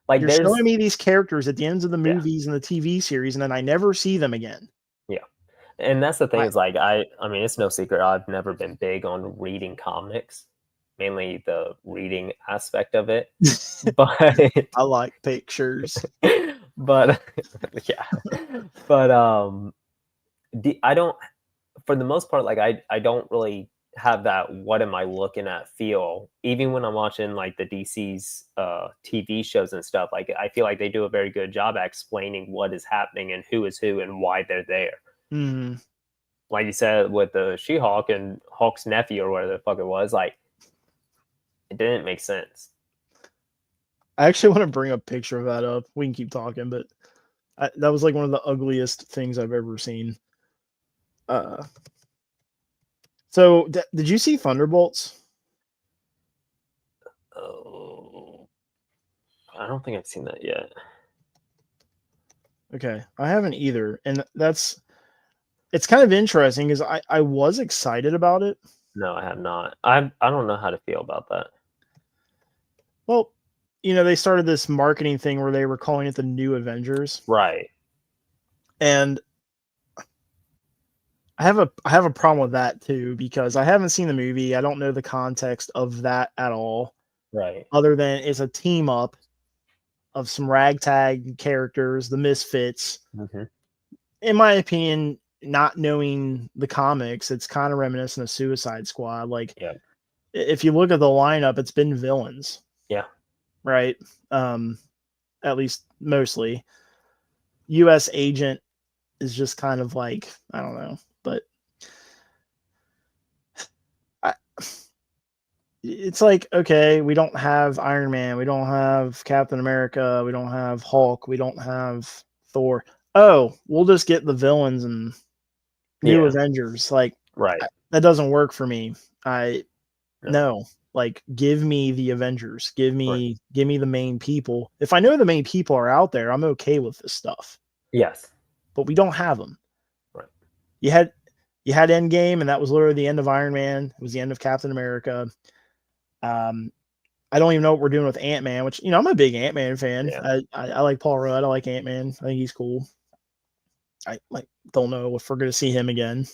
Like, you're showing me these characters at the ends of the movies and the TV series, and then I never see them again. Yeah. And that's the thing is, like, I mean, it's no secret. I've never been big on reading comics, mainly the reading aspect of it. But I like pictures. But yeah. But I don't, for the most part, like, I don't really have that what am I looking at feel. Even when I'm watching like the DC's TV shows and stuff, like, I feel like they do a very good job at explaining what is happening and who is who and why they're there. Mm-hmm. Like you said with the She-Hulk and Hulk's nephew or whatever the fuck it was, like, it didn't make sense. I actually want to bring a picture of that up. We can keep talking, but that was like one of the ugliest things I've ever seen. So did you see Thunderbolts? Oh, I don't think I've seen that yet. Okay, I haven't either, and it's kind of interesting because I was excited about it. No, I have not. I don't know how to feel about that. Well, you know, they started this marketing thing where they were calling it the New Avengers, right? And I have a problem with that too, because I haven't seen the movie. I don't know the context of that at all. Right. Other than it's a team up of some ragtag characters, the Misfits. Mm-hmm. In my opinion, not knowing the comics, it's kind of reminiscent of Suicide Squad. Like, if you look at the lineup, it's been villains. Yeah. Right. At least mostly. U.S. Agent is just kind of like, I don't know, but it's like, okay, we don't have Iron Man, we don't have Captain America, we don't have Hulk, we don't have Thor. Oh, we'll just get the villains and New Avengers. Like, right. That doesn't work for me. No. Like, give me the Avengers. Give me the main people. If I know the main people are out there, I'm okay with this stuff. Yes. But we don't have them. Right. You had Endgame, and that was literally the end of Iron Man. It was the end of Captain America. I don't even know what we're doing with Ant-Man, which, you know, I'm a big Ant-Man fan. Yeah. I like Paul Rudd. I like Ant-Man. I think he's cool. I don't know if we're going to see him again.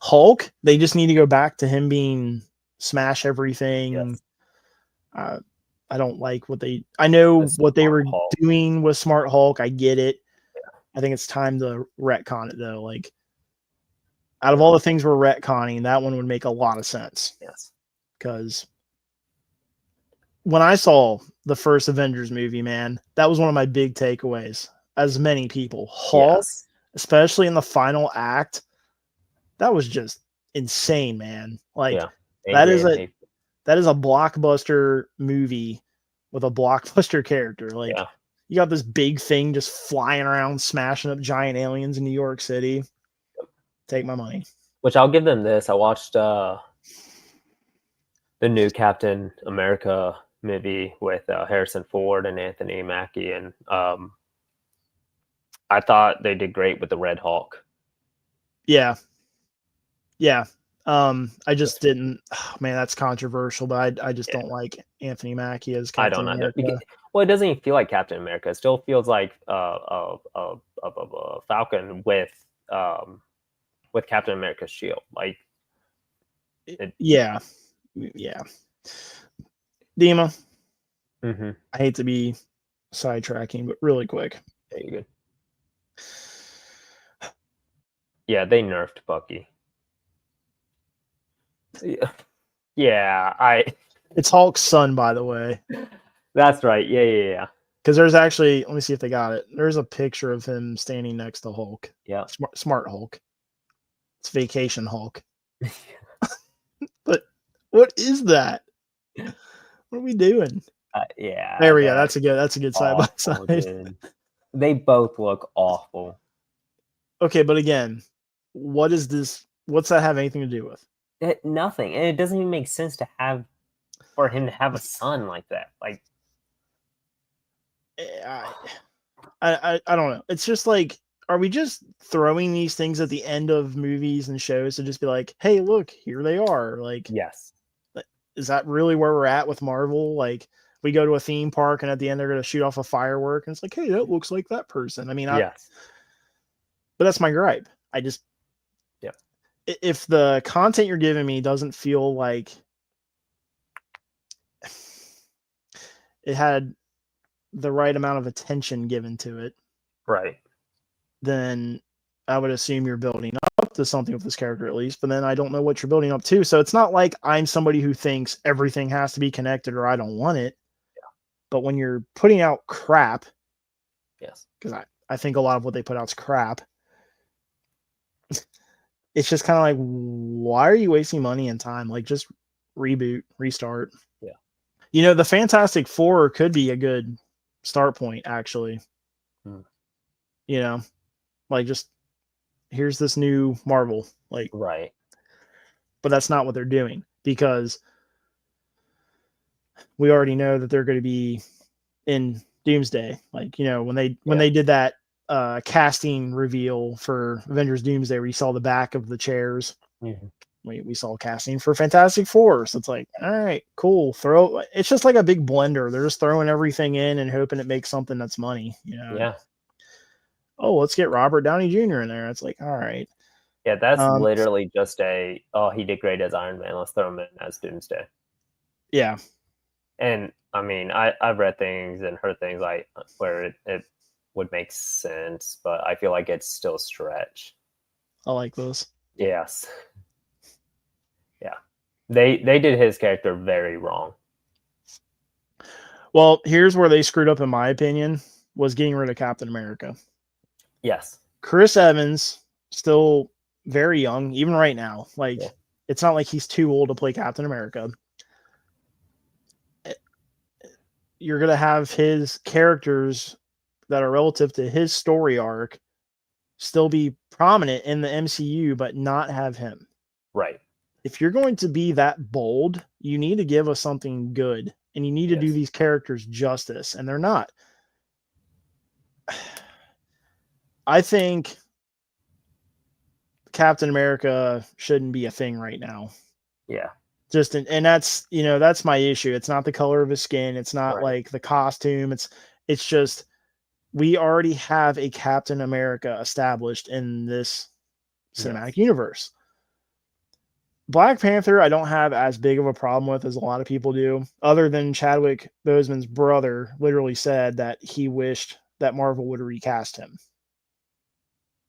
Hulk, they just need to go back to him being smash everything. Yes. I don't like what I know what they were doing with Smart Hulk. I get it. Yeah. I think it's time to retcon it though. Like, out of all the things we're retconning, that one would make a lot of sense. Yes. Because when I saw the first Avengers movie, man, that was one of my big takeaways. As many people, Hulk, especially in the final act, that was just insane, man. Like, that is a blockbuster movie with a blockbuster character. Like, you got this big thing just flying around, smashing up giant aliens in New York City. Take my money. Which I'll give them this. I watched the new Captain America movie with Harrison Ford and Anthony Mackie, and I thought they did great with the Red Hulk. Yeah. I just didn't. Oh, man, that's controversial, but I just don't like Anthony Mackie as Captain America. Well, it doesn't even feel like Captain America. It still feels like a Falcon with Captain America's shield. Like, yeah. Dima, I hate to be sidetracking, but really quick. Yeah, you're good. Yeah, they nerfed Bucky. Yeah, It's Hulk's son, by the way. That's right. Yeah. Because there's actually, let me see if they got it. There's a picture of him standing next to Hulk. Yeah. Smart Hulk. It's Vacation Hulk. But what is that? What are we doing? Yeah. There we go. That's a good side by side. Dude. They both look awful. Okay, but again, what is this? What's that have anything to do with? Nothing. And it doesn't even make sense for him to have a son like that. Like, I don't know. It's just like, are we just throwing these things at the end of movies and shows to just be like, hey, look, here they are? Like, yes. Is that really where we're at with Marvel? Like, we go to a theme park and at the end they're going to shoot off a firework and it's like, hey, that looks like that person. I mean, yes. But that's my gripe. If the content you're giving me doesn't feel like it had the right amount of attention given to it, right, then I would assume you're building up to something with this character at least, but then I don't know what you're building up to. So it's not like I'm somebody who thinks everything has to be connected or I don't want it. Yeah. But when you're putting out crap, yes, because I think a lot of what they put out is crap. It's just kind of like, why are you wasting money and time? Like, just reboot, restart. Yeah. You know, the Fantastic Four could be a good start point, actually. You know, like, just here's this new Marvel. Like, right. But that's not what they're doing, because we already know that they're going to be in Doomsday. Like, you know, when they did that casting reveal for Avengers Doomsday, where you saw the back of the chairs, we saw casting for Fantastic Four. So it's like, all right, cool. It's just like a big blender. They're just throwing everything in and hoping it makes something that's money, you know? Yeah. Oh, let's get Robert Downey Jr. in there. It's like, all right. Yeah, that's literally just he did great as Iron Man. Let's throw him in as Doomsday. Yeah. And I mean, I've read things and heard things like where it would make sense, but I feel like it's still a stretch. I like those. Yes. Yeah. They did his character very wrong. Well, here's where they screwed up, in my opinion, was getting rid of Captain America. Yes. Chris Evans, still very young, even right now. Like, it's not like he's too old to play Captain America. You're going to have his characters that are relative to his story arc still be prominent in the MCU, but not have him. Right. If you're going to be that bold, you need to give us something good, and you need to do these characters justice, and they're not. I think Captain America shouldn't be a thing right now. Yeah. And that's, you know, that's my issue. It's not the color of his skin. It's not like the costume. It's just, we already have a Captain America established in this cinematic universe. Black Panther, I don't have as big of a problem with as a lot of people do, other than Chadwick Boseman's brother literally said that he wished that Marvel would recast him.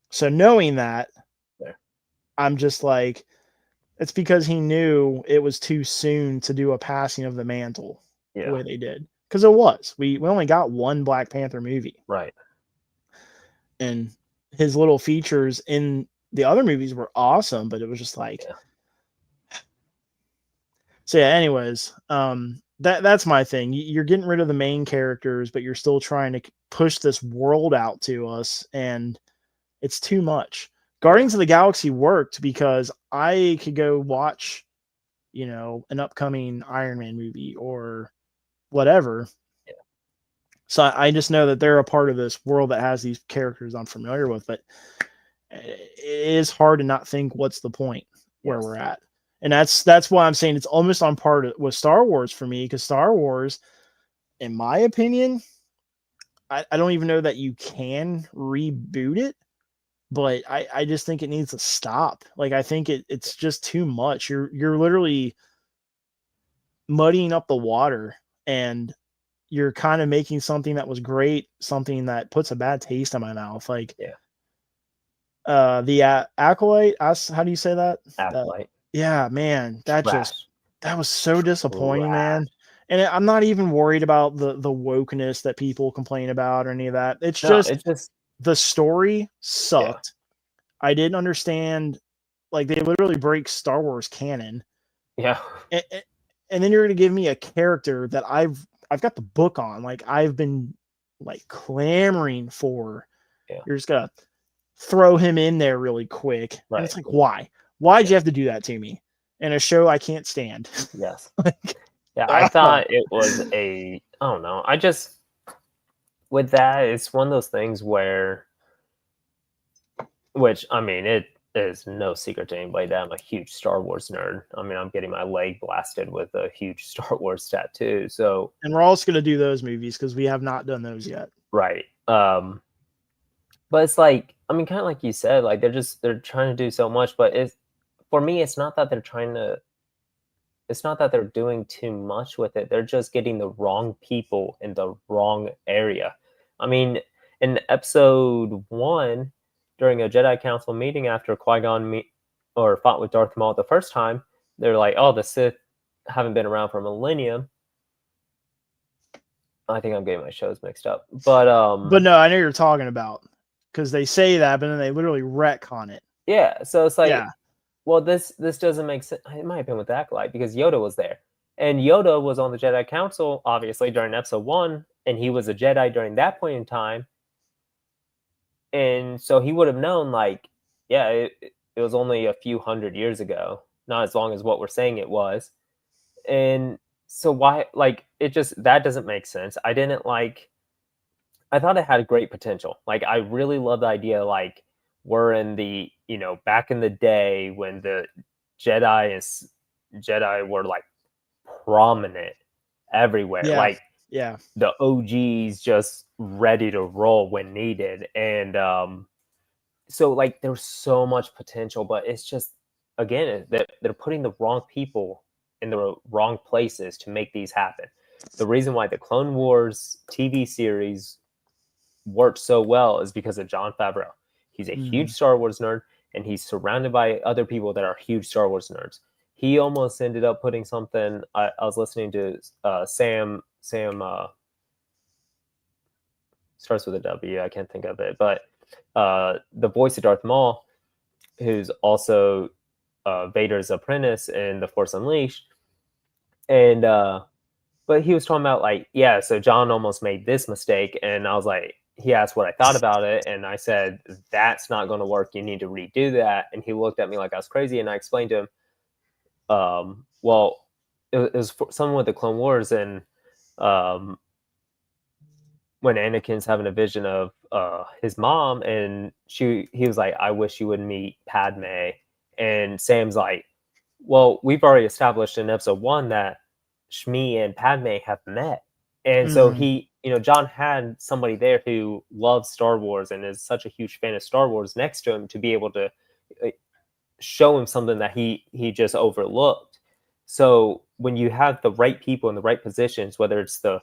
So knowing that, I'm just like, it's because he knew it was too soon to do a passing of the mantle the way they did. Because it was. We only got one Black Panther movie. Right. And his little features in the other movies were awesome, but it was just like... So yeah, anyways, that's my thing. You're getting rid of the main characters, but you're still trying to push this world out to us, and it's too much. Guardians of the Galaxy worked because I could go watch an upcoming Iron Man movie or whatever. Yeah. So I just know that they're a part of this world that has these characters I'm familiar with, but it is hard to not think what's the point where Yes. we're at. And that's why I'm saying it's almost on par with Star Wars for me, because Star Wars, in my opinion, I don't even know that you can reboot it, but I just think it needs to stop. Like, I think it's just too much. You're literally muddying up the water, and you're kind of making something that was great something that puts a bad taste in my mouth. Like, the Acolyte, how do you say that? Acolyte. Yeah, man, that Trash. was so disappointing, Trash. man. And I'm not even worried about the wokeness that people complain about or any of that. It's just the story sucked. I didn't understand. Like, they literally break Star Wars canon. Yeah. And then you're going to give me a character that I've got the book on. Like, I've been like clamoring for. Yeah. You're just going to throw him in there really quick. Right. And it's like, why? Why'd you have to do that to me in a show I can't stand? Yes. Yeah, I thought it was I don't know. With that, it's one of those things where, which, I mean, it is no secret to anybody that I'm a huge Star Wars nerd. I mean, I'm getting my leg blasted with a huge Star Wars tattoo. So, and we're also going to do those movies because we have not done those yet. Right. But it's like, I mean, kind of like you said, like they're trying to do so much, but for me, it's not that they're doing too much with it. They're just getting the wrong people in the wrong area. I mean, in episode 1, during a Jedi Council meeting after Qui-Gon fought with Darth Maul the first time, they're like, oh, the Sith haven't been around for a millennium. I think I'm getting my shows mixed up. But no, I know you're talking about, because they say that, but then they literally retcon it. Yeah, so it's like, well, this doesn't make sense. It might have been with Acolyte because Yoda was there. And Yoda was on the Jedi Council, obviously, during episode 1, and he was a Jedi during that point in time. And so he would have known, like, yeah, it was only a few hundred years ago, not as long as what we're saying it was. And so why, like, that doesn't make sense. I thought it had great potential. Like, I really love the idea, like, we're in the, back in the day when the Jedi were like prominent everywhere. Yeah. Like, yeah, the OGs just ready to roll when needed. And so, like, there's so much potential, but it's just, again, they're putting the wrong people in the wrong places to make these happen. The reason why the Clone Wars TV series worked so well is because of Jon Favreau. He's a huge Star Wars nerd, and he's surrounded by other people that are huge Star Wars nerds. He almost ended up putting something. I was listening to Sam starts with a W. I can't think of it, but the voice of Darth Maul, who's also Vader's apprentice in The Force Unleashed, and but he was talking about, like, yeah, so John almost made this mistake, and I was like, he asked what I thought about it, and I said, that's not going to work. You need to redo that. And he looked at me like I was crazy, and I explained to him, well, it was someone with the Clone Wars, and when Anakin's having a vision of his mom, and he was like, I wish you would meet Padme. And Sam's like, well, we've already established in episode 1 that Shmi and Padme have met. And so John had somebody there who loves Star Wars and is such a huge fan of Star Wars next to him to be able to show him something that he just overlooked. So when you have the right people in the right positions, whether it's the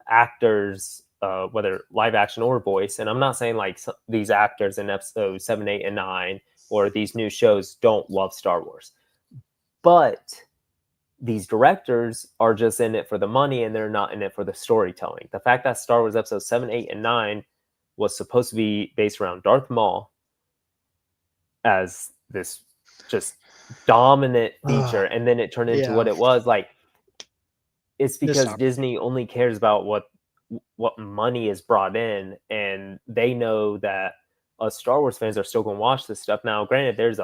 actors, whether live action or voice, and I'm not saying like these actors in episode 7, 8, and 9, or these new shows don't love Star Wars, but these directors are just in it for the money, and they're not in it for the storytelling. The fact that Star Wars episode 7, 8, and 9 was supposed to be based around Darth Maul as this just dominant feature, and then it turned into what it was, like, it's because Disney only cares about what money is brought in, and they know that us Star Wars fans are still going to watch this stuff. Now, granted, there's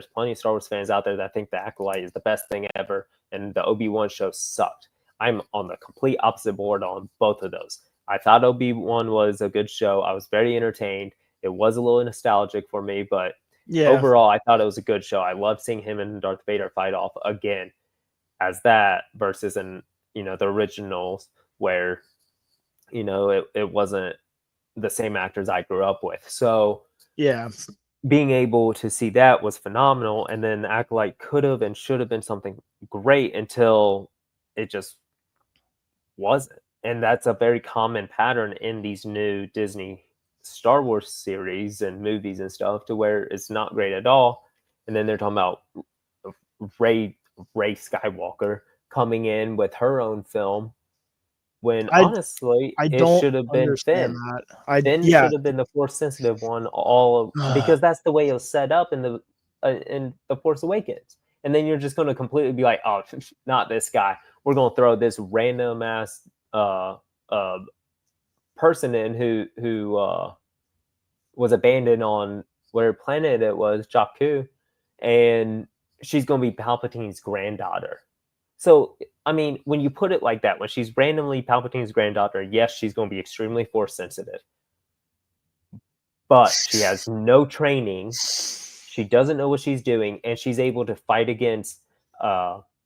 plenty of Star Wars fans out there that think the Acolyte is the best thing ever, and the Obi-Wan show sucked. I'm on the complete opposite board on both of those. I thought Obi-Wan was a good show. I was very entertained. It was a little nostalgic for me, but overall, I thought it was a good show. I loved seeing him and Darth Vader fight off again as that versus in, the originals where, it wasn't the same actors I grew up with. So yeah, being able to see that was phenomenal. And then Acolyte could have and should have been something great until it just wasn't. And that's a very common pattern in these new Disney Star Wars series and movies and stuff, to where it's not great at all. And then they're talking about Rey Skywalker coming in with her own film, when honestly it should have been Finn. Finn should have been the Force sensitive one, because that's the way it was set up in the Force Awakens. And then you're just going to completely be like, oh, not this guy. We're going to throw this random ass person in who was abandoned on whatever planet it was, Jakku, and she's going to be Palpatine's granddaughter. So, I mean, when you put it like that, when she's randomly Palpatine's granddaughter, yes, she's going to be extremely Force sensitive. But she has no training. She doesn't know what she's doing, and she's able to fight against Kylo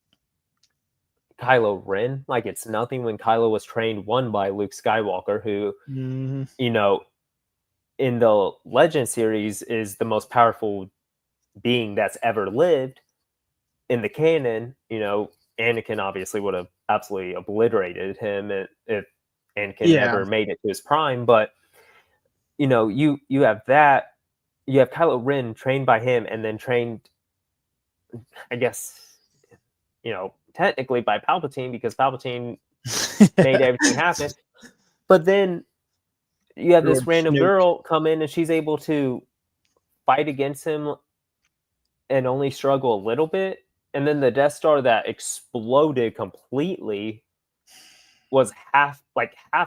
Ren like it's nothing, when Kylo was trained by Luke Skywalker, who, in the Legend series is the most powerful being that's ever lived. In the canon, Anakin obviously would have absolutely obliterated him if Anakin never made it to his prime. But, you have that. You have Kylo Ren trained by him, and then trained, I guess, technically by Palpatine, because Palpatine made everything happen. But then you have this random girl come in, and she's able to fight against him and only struggle a little bit. And then the Death Star that exploded completely was half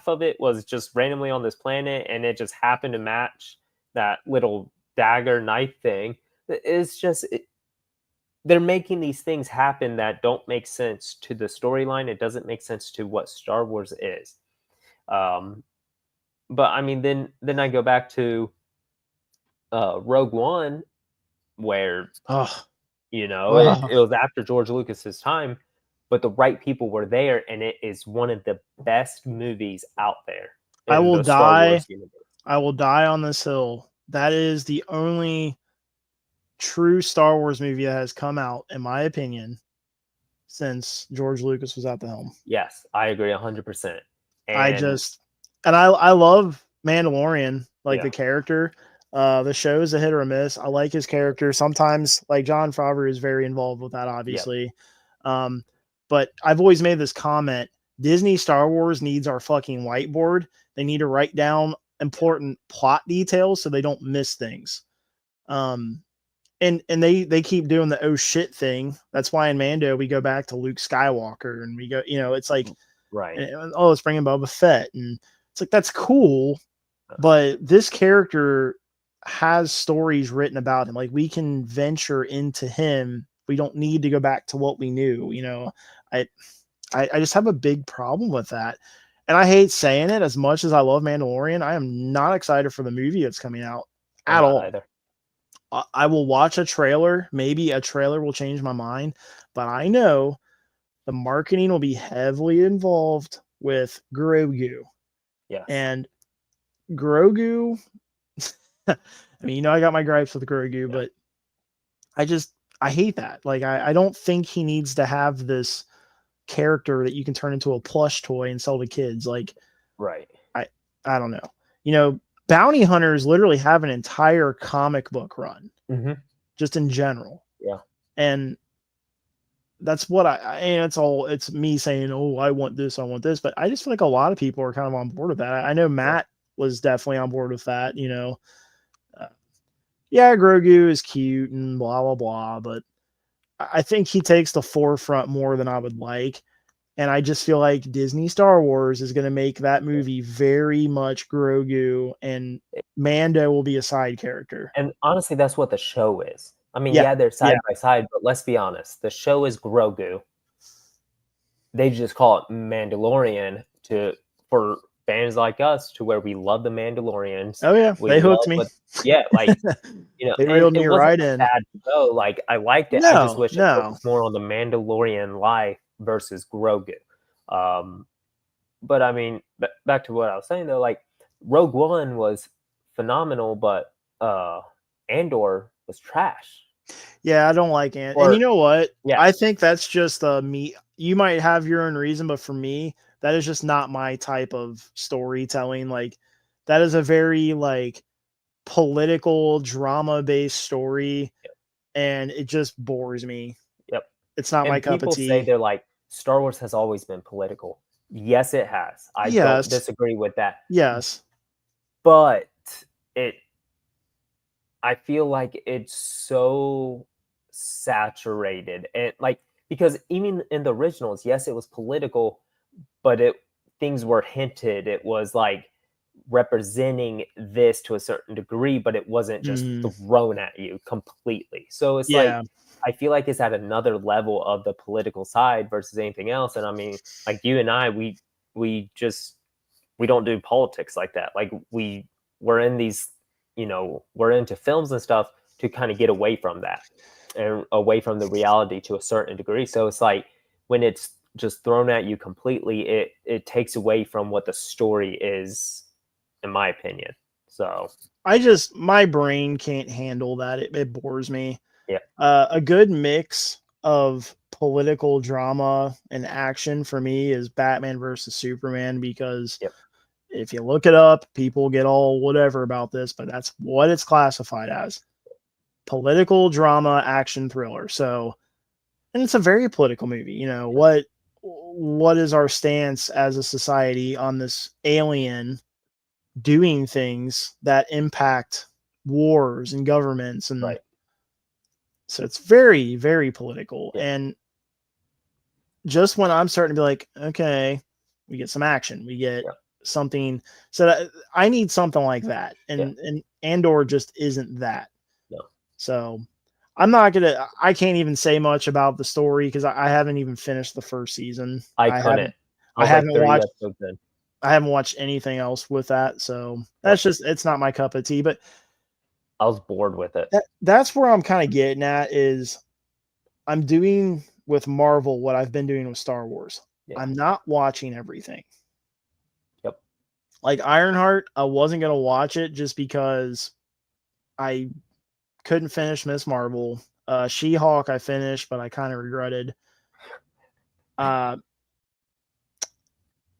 of it was just randomly on this planet, and it just happened to match that little dagger knife thing. It's just they're making these things happen that don't make sense to the storyline. It doesn't make sense to what Star Wars is. But I mean, then I go back to Rogue One, where it was after George Lucas's time, but the right people were there, and it is one of the best movies out there. I will die on this hill. That is the only true Star Wars movie that has come out, in my opinion, since George Lucas was at the helm. Yes, I agree 100%. I love Mandalorian, the character. The show is a hit or a miss. I like his character. Sometimes, Jon Favreau is very involved with that, obviously. Yep. But I've always made this comment: Disney Star Wars needs our fucking whiteboard. They need to write down important plot details so they don't miss things. And they keep doing the oh shit thing. That's why in Mando we go back to Luke Skywalker, and we go, it's like, right. Let's bring in Boba Fett, and it's like, that's cool, but this character has stories written about him. We can venture into him. We don't need to go back to what we knew. I just have a big problem with that. And I hate saying it, as much as I love Mandalorian, I am not excited for the movie that's coming out at all. Either. I will watch a trailer. Maybe a trailer will change my mind, but I know the marketing will be heavily involved with Grogu. Yeah. And Grogu, I mean, I got my gripes with Grogu, but I hate that. I don't think he needs to have this character that you can turn into a plush toy and sell to kids. Right. I don't know. Bounty hunters literally have an entire comic book run, just in general. Yeah. And that's what it's me saying, oh, I want this, but I just feel like a lot of people are kind of on board with that. I know Matt was definitely on board with that, Grogu is cute and blah, blah, blah, but I think he takes the forefront more than I would like. And I just feel like Disney Star Wars is going to make that movie very much Grogu, and Mando will be a side character. And honestly, that's what the show is. I mean, they're side by side, but let's be honest. The show is Grogu. they just call it Mandalorian for fans like us, to where we love the Mandalorians. Oh yeah, We they hooked love me. like They reeled me it wasn't right a in. bad show. Like, I liked it. I just No, wish it no. focused more on the Mandalorian life versus Grogu. But I mean, back to what I was saying though, like Rogue One was phenomenal, but Andor was trash. Yeah, I don't like Andor. Or- And you know what? Yeah. I think that's just me. You might have your own reason, but for me, that is just not my type of storytelling. Like, that is a very like political drama based story, and it just bores me. Yep. It's not And my cup of people tea. say they're like, Star Wars has always been political. Yes, it has. I Yes. don't disagree with that. Yes. But I feel like it's so saturated, and like, because even in the originals, yes, it was political, but things were hinted. It was like representing this to a certain degree, but it wasn't just thrown at you completely. So it's like, I feel like it's at another level of the political side versus anything else. And I mean, like you and I, we don't do politics like that. Like we're in these, we're into films and stuff to kind of get away from that and away from the reality to a certain degree. So it's like, when it's just thrown at you completely, it takes away from what the story is, in my opinion. So my brain can't handle that. It bores me. Yeah. A good mix of political drama and action for me is Batman versus Superman, because if you look it up, people get all whatever about this, but that's what it's classified as. Political drama action thriller. So, and it's a very political movie. What is our stance as a society on this alien doing things that impact wars and governments? And so it's very, very political. And just when I'm starting to be like, okay, we get some action, we get something. So that, I need something like that. And Andor just isn't that. No. So I can't even say much about the story because I haven't even finished the first season. I haven't watched anything else with that. So it's not my cup of tea, but I was bored with it. That's where I'm kind of getting at, is I'm doing with Marvel what I've been doing with Star Wars. Yeah. I'm not watching everything. Yep. Like Ironheart, I wasn't going to watch it just because I couldn't finish Miss Marvel. She-Hulk I finished, but I kind of regretted. I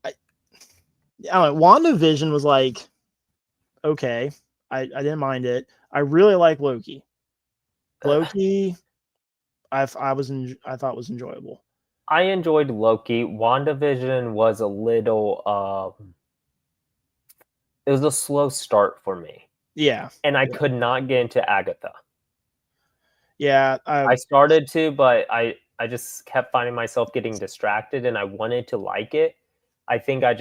don't know. WandaVision was like, okay. I didn't mind it. I really like Loki. Loki, I thought was enjoyable. I enjoyed Loki. WandaVision was a little it was a slow start for me. Yeah. And I could not get into Agatha. Yeah. I started to, but I just kept finding myself getting distracted, and I wanted to like it. I think it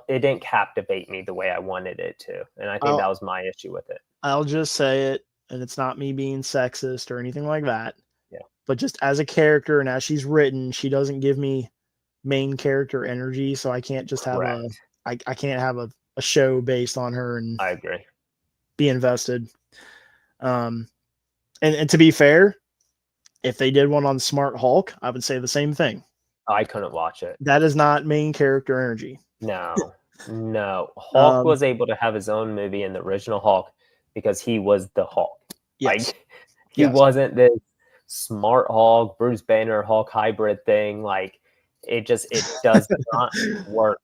didn't captivate me the way I wanted it to. And I think that was my issue with it. I'll just say it, and it's not me being sexist or anything like that. Yeah. But just as a character and as she's written, she doesn't give me main character energy. So I can't just have I can't have a show based on her and I agree. Be invested. And to be fair, if they did one on Smart Hulk, I would say the same thing. I couldn't watch it. That is not main character energy. No. Hulk was able to have his own movie in the original Hulk because he was the Hulk. Yes. Like, he wasn't this Smart Hulk, Bruce Banner Hulk hybrid thing. Like, it does not work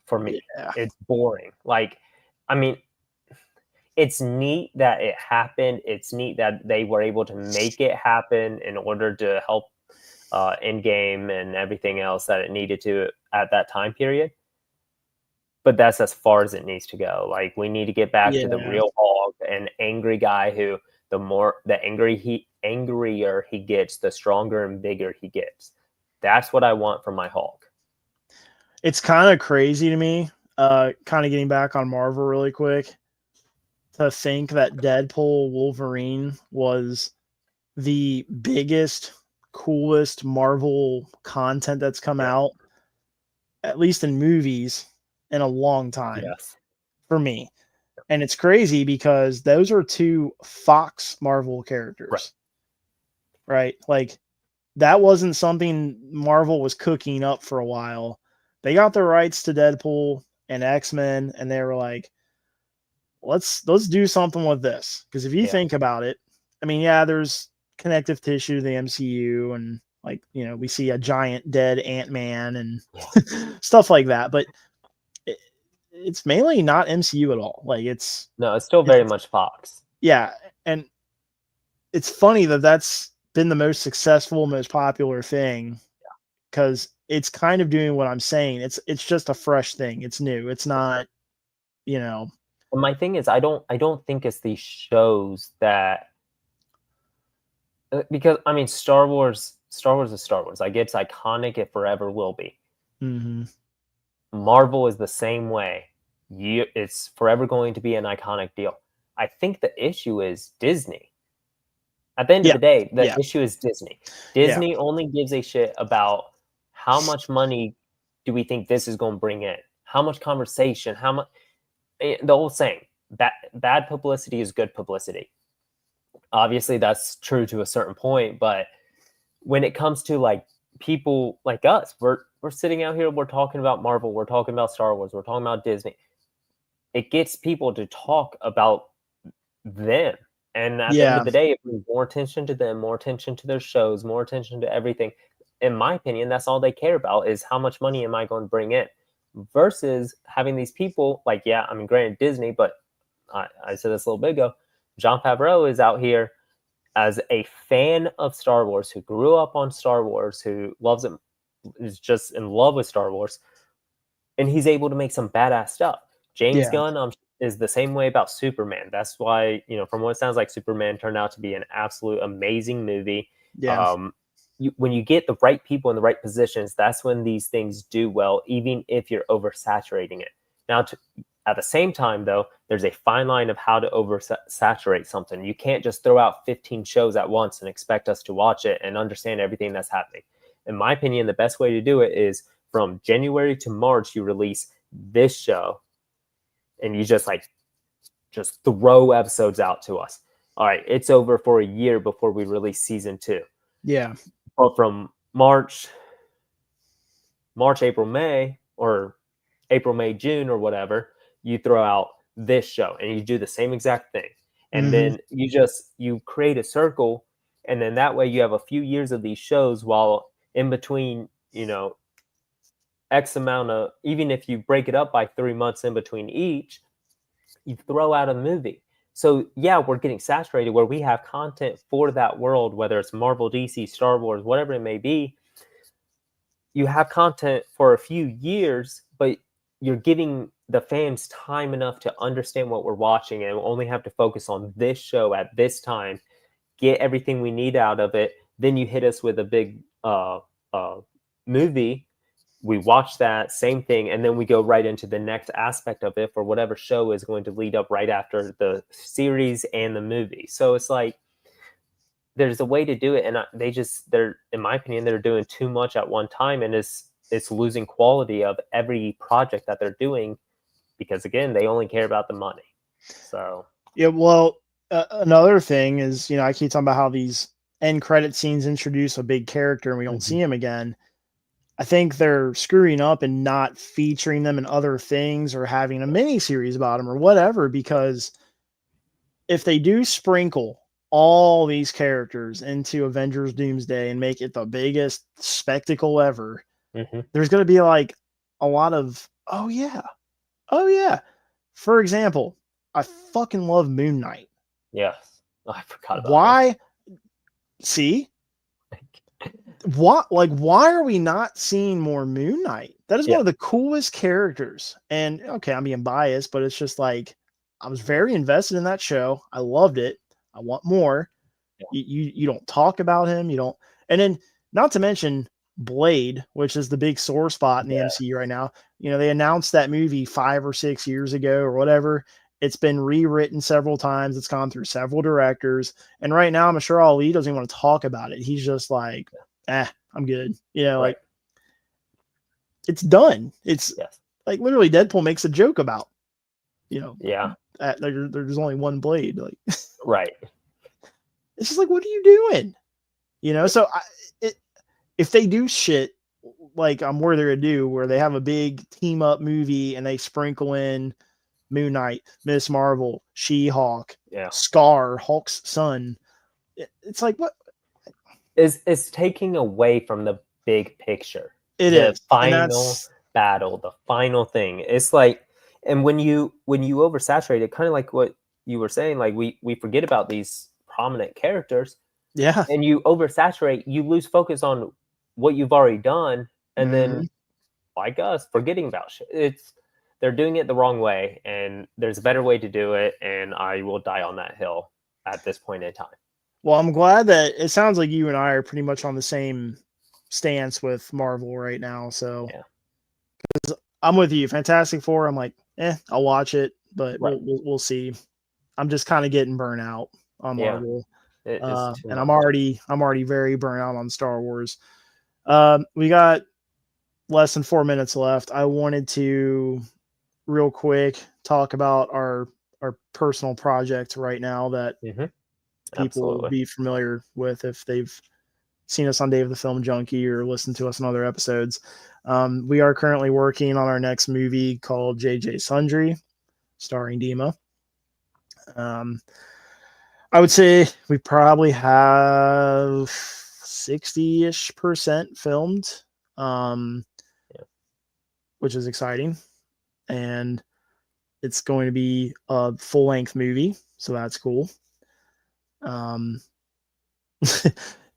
for me. Yeah. It's boring. Like, I mean, it's neat that it happened. It's neat that they were able to make it happen in order to help Endgame and everything else that it needed to at that time period. But that's as far as it needs to go. Like, we need to get back to the real Hulk, an angry guy who the angrier he gets, the stronger and bigger he gets. That's what I want from my Hulk. It's kind of crazy to me, kind of getting back on Marvel really quick, to think that Deadpool Wolverine was the biggest coolest Marvel content that's come out, at least in movies, in a long time Yes. for me. And it's crazy because those are two Fox Marvel characters. Right? Like, that wasn't something Marvel was cooking up for a while. They got the rights to Deadpool and X-Men, and they were like, let's do something with this. Because if you think about it, I mean, yeah, there's connective tissue to the MCU, and like, you know, we see a giant dead Ant-Man and stuff like that, but it's mainly not MCU at all. Like, it's still very much Fox. Yeah, and it's funny that that's been the most successful, most popular thing, because it's kind of doing what I'm saying. It's just a fresh thing. It's new. It's not, you know. And my thing is, I don't think it's these shows that, because I mean, Star Wars is Star Wars. Like, it's iconic. It forever will be. Mm-hmm. Marvel is the same way. It's forever going to be an iconic deal. I think the issue is Disney. At the end of the day, the issue is Disney. Disney only gives a shit about how much money do we think this is going to bring in, how much conversation, how much. The old saying, bad publicity is good publicity. Obviously, that's true to a certain point, but when it comes to like people like us, we're sitting out here, we're talking about Marvel, we're talking about Star Wars, we're talking about Disney. It gets people to talk about them. And at the end of the day, it brings more attention to them, more attention to their shows, more attention to everything. In my opinion, that's all they care about, is how much money am I going to bring in, versus having these people like, I mean, granted Disney, but I said this a little bit ago, Jon Favreau is out here as a fan of Star Wars, who grew up on Star Wars, who loves it, is just in love with Star Wars, and he's able to make some badass stuff. James Gunn is the same way about Superman. That's why, you know, from what it sounds like, Superman turned out to be an absolute amazing movie. When you get the right people in the right positions, that's when these things do well, even if you're oversaturating it. Now, at the same time, though, there's a fine line of how to oversaturate something. You can't just throw out 15 shows at once and expect us to watch it and understand everything that's happening. In my opinion, the best way to do it is from January to March, you release this show, and you just throw episodes out to us. All right, it's over for a year before we release season 2. Yeah. But from March, April, May, or April, May, June, or whatever, you throw out this show, and you do the same exact thing. And then you create a circle, and then that way you have a few years of these shows, while in between, you know, X amount of, even if you break it up by 3 months in between each, you throw out a movie. So we're getting saturated where we have content for that world, whether it's Marvel, DC, Star Wars, whatever it may be. You have content for a few years, but you're giving the fans time enough to understand what we're watching, and we'll only have to focus on this show at this time, get everything we need out of it. Then you hit us with a big movie. We watch that same thing, and then we go right into the next aspect of it for whatever show is going to lead up right after the series and the movie. So it's like, there's a way to do it, and they're, in my opinion, they're doing too much at one time, and it's losing quality of every project that they're doing, because again, they only care about the money. So another thing is, you know, I keep talking about how these end credit scenes introduce a big character and we don't see him again. I think they're screwing up and not featuring them in other things, or having a mini series about them or whatever, because if they do sprinkle all these characters into Avengers Doomsday and make it the biggest spectacle ever, there's going to be like a lot of, oh yeah. For example, I fucking love Moon Knight. Yes. I forgot about Why? See? Why are we not seeing more Moon Knight? That is one of the coolest characters. And okay, I'm being biased, but it's just like, I was very invested in that show. I loved it. I want more. You don't talk about him. You don't. And then, not to mention Blade, which is the big sore spot in the MCU right now. You know, they announced that movie 5 or 6 years ago or whatever, It's been rewritten several times. It's gone through several directors. And right now, Mahershala Ali doesn't even want to talk about it. He's just like, I'm good. You know, like it's done. It's like literally Deadpool makes a joke about, you know, there's only one blade. Like, right. It's just like, what are you doing? You know, so if they do shit like I'm where they're gonna do, where they have a big team up movie and they sprinkle in Moon Knight, Miss Marvel, She-Hulk, Scar, Hulk's son, it's like, what? It's taking away from the big picture. The final battle, the final thing. It's like, and when you oversaturate it, kind of like what you were saying, like we forget about these prominent characters. Yeah. And you oversaturate, you lose focus on what you've already done, and then like us, forgetting about shit. They're doing it the wrong way, and there's a better way to do it, and I will die on that hill at this point in time. Well, I'm glad that it sounds like you and I are pretty much on the same stance with Marvel right now. So I'm with you. Fantastic Four, I'm like, I'll watch it, but we'll see. I'm just kind of getting burnt out on Marvel. And I'm already very burnt out on Star Wars. We got less than 4 minutes left. I wanted to real quick talk about our personal project right now that people will be familiar with if they've seen us on Dave the Film Junkie or listened to us in other episodes. We are currently working on our next movie called JJ Sundry, starring Dima. I would say we probably have 60-ish% filmed, which is exciting. And it's going to be a full-length movie, so that's cool.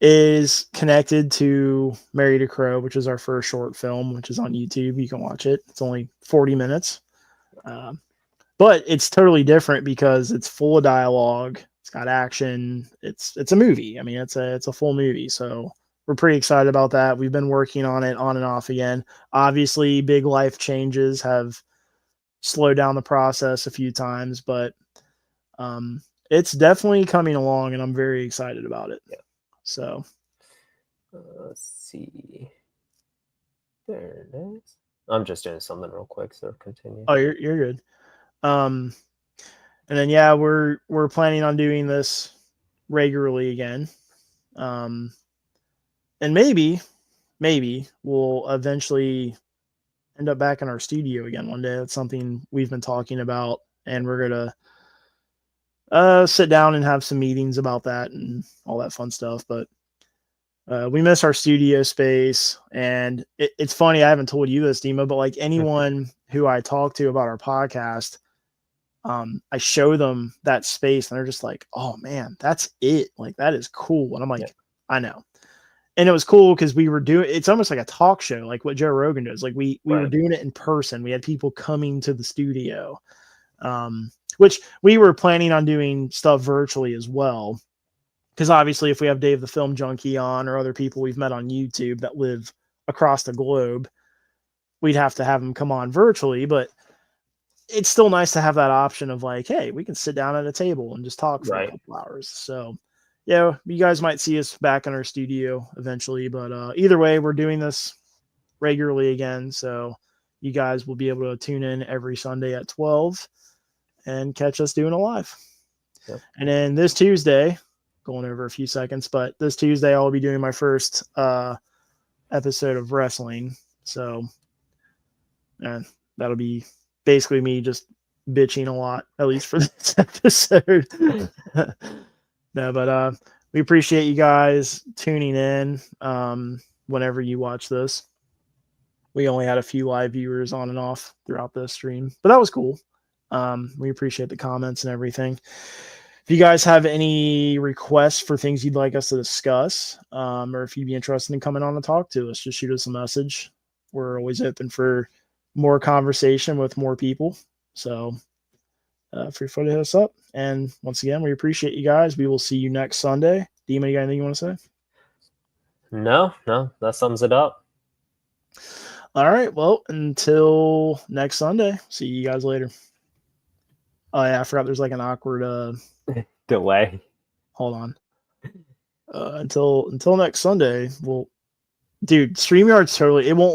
Is connected to Married to Crow, which is our first short film, which is on YouTube. You can watch it. It's only 40 minutes. But it's totally different because it's full of dialogue. It's got action. It's a movie. I mean, it's a full movie. So we're pretty excited about that. We've been working on it on and off again. Obviously, big life changes have slowed down the process a few times, but it's definitely coming along, and I'm very excited about it. Yeah. So let's see. There it is. I'm just doing something real quick, so continue. Oh, you're good. And then we're planning on doing this regularly again. And maybe we'll eventually end up back in our studio again one day. That's something we've been talking about, and we're gonna sit down and have some meetings about that and all that fun stuff. But we miss our studio space, and it's funny. I haven't told you this, Dima, but like anyone who I talk to about our podcast, I show them that space and they're just like, oh man, that's it. Like, that is cool. And I'm like, I know. And it was cool because we were doing, it's almost like a talk show, like what Joe Rogan does. Like we were doing it in person. We had people coming to the studio, which we were planning on doing stuff virtually as well. Because obviously if we have Dave the Film Junkie on or other people we've met on YouTube that live across the globe, we'd have to have them come on virtually. But it's still nice to have that option of like, hey, we can sit down at a table and just talk for a couple hours. So yeah, you guys might see us back in our studio eventually, but either way, we're doing this regularly again. So you guys will be able to tune in every Sunday at 12 and catch us doing it live. Yep. And then this Tuesday, going over a few seconds, but this Tuesday I'll be doing my first episode of wrestling. So that'll be basically me just bitching a lot, at least for this episode. No, but we appreciate you guys tuning in whenever you watch this. We only had a few live viewers on and off throughout the stream, but that was cool. We appreciate the comments and everything. If you guys have any requests for things you'd like us to discuss, or if you'd be interested in coming on and talk to us, just shoot us a message. We're always open for more conversation with more people. So feel free to hit us up. And once again, we appreciate you guys. We will see you next Sunday. Dima, you got anything you want to say? No, that sums it up. All right. Well, until next Sunday, see you guys later. Oh yeah, I forgot there's like an awkward delay. hold on. Until next Sunday, dude, StreamYard's totally, it won't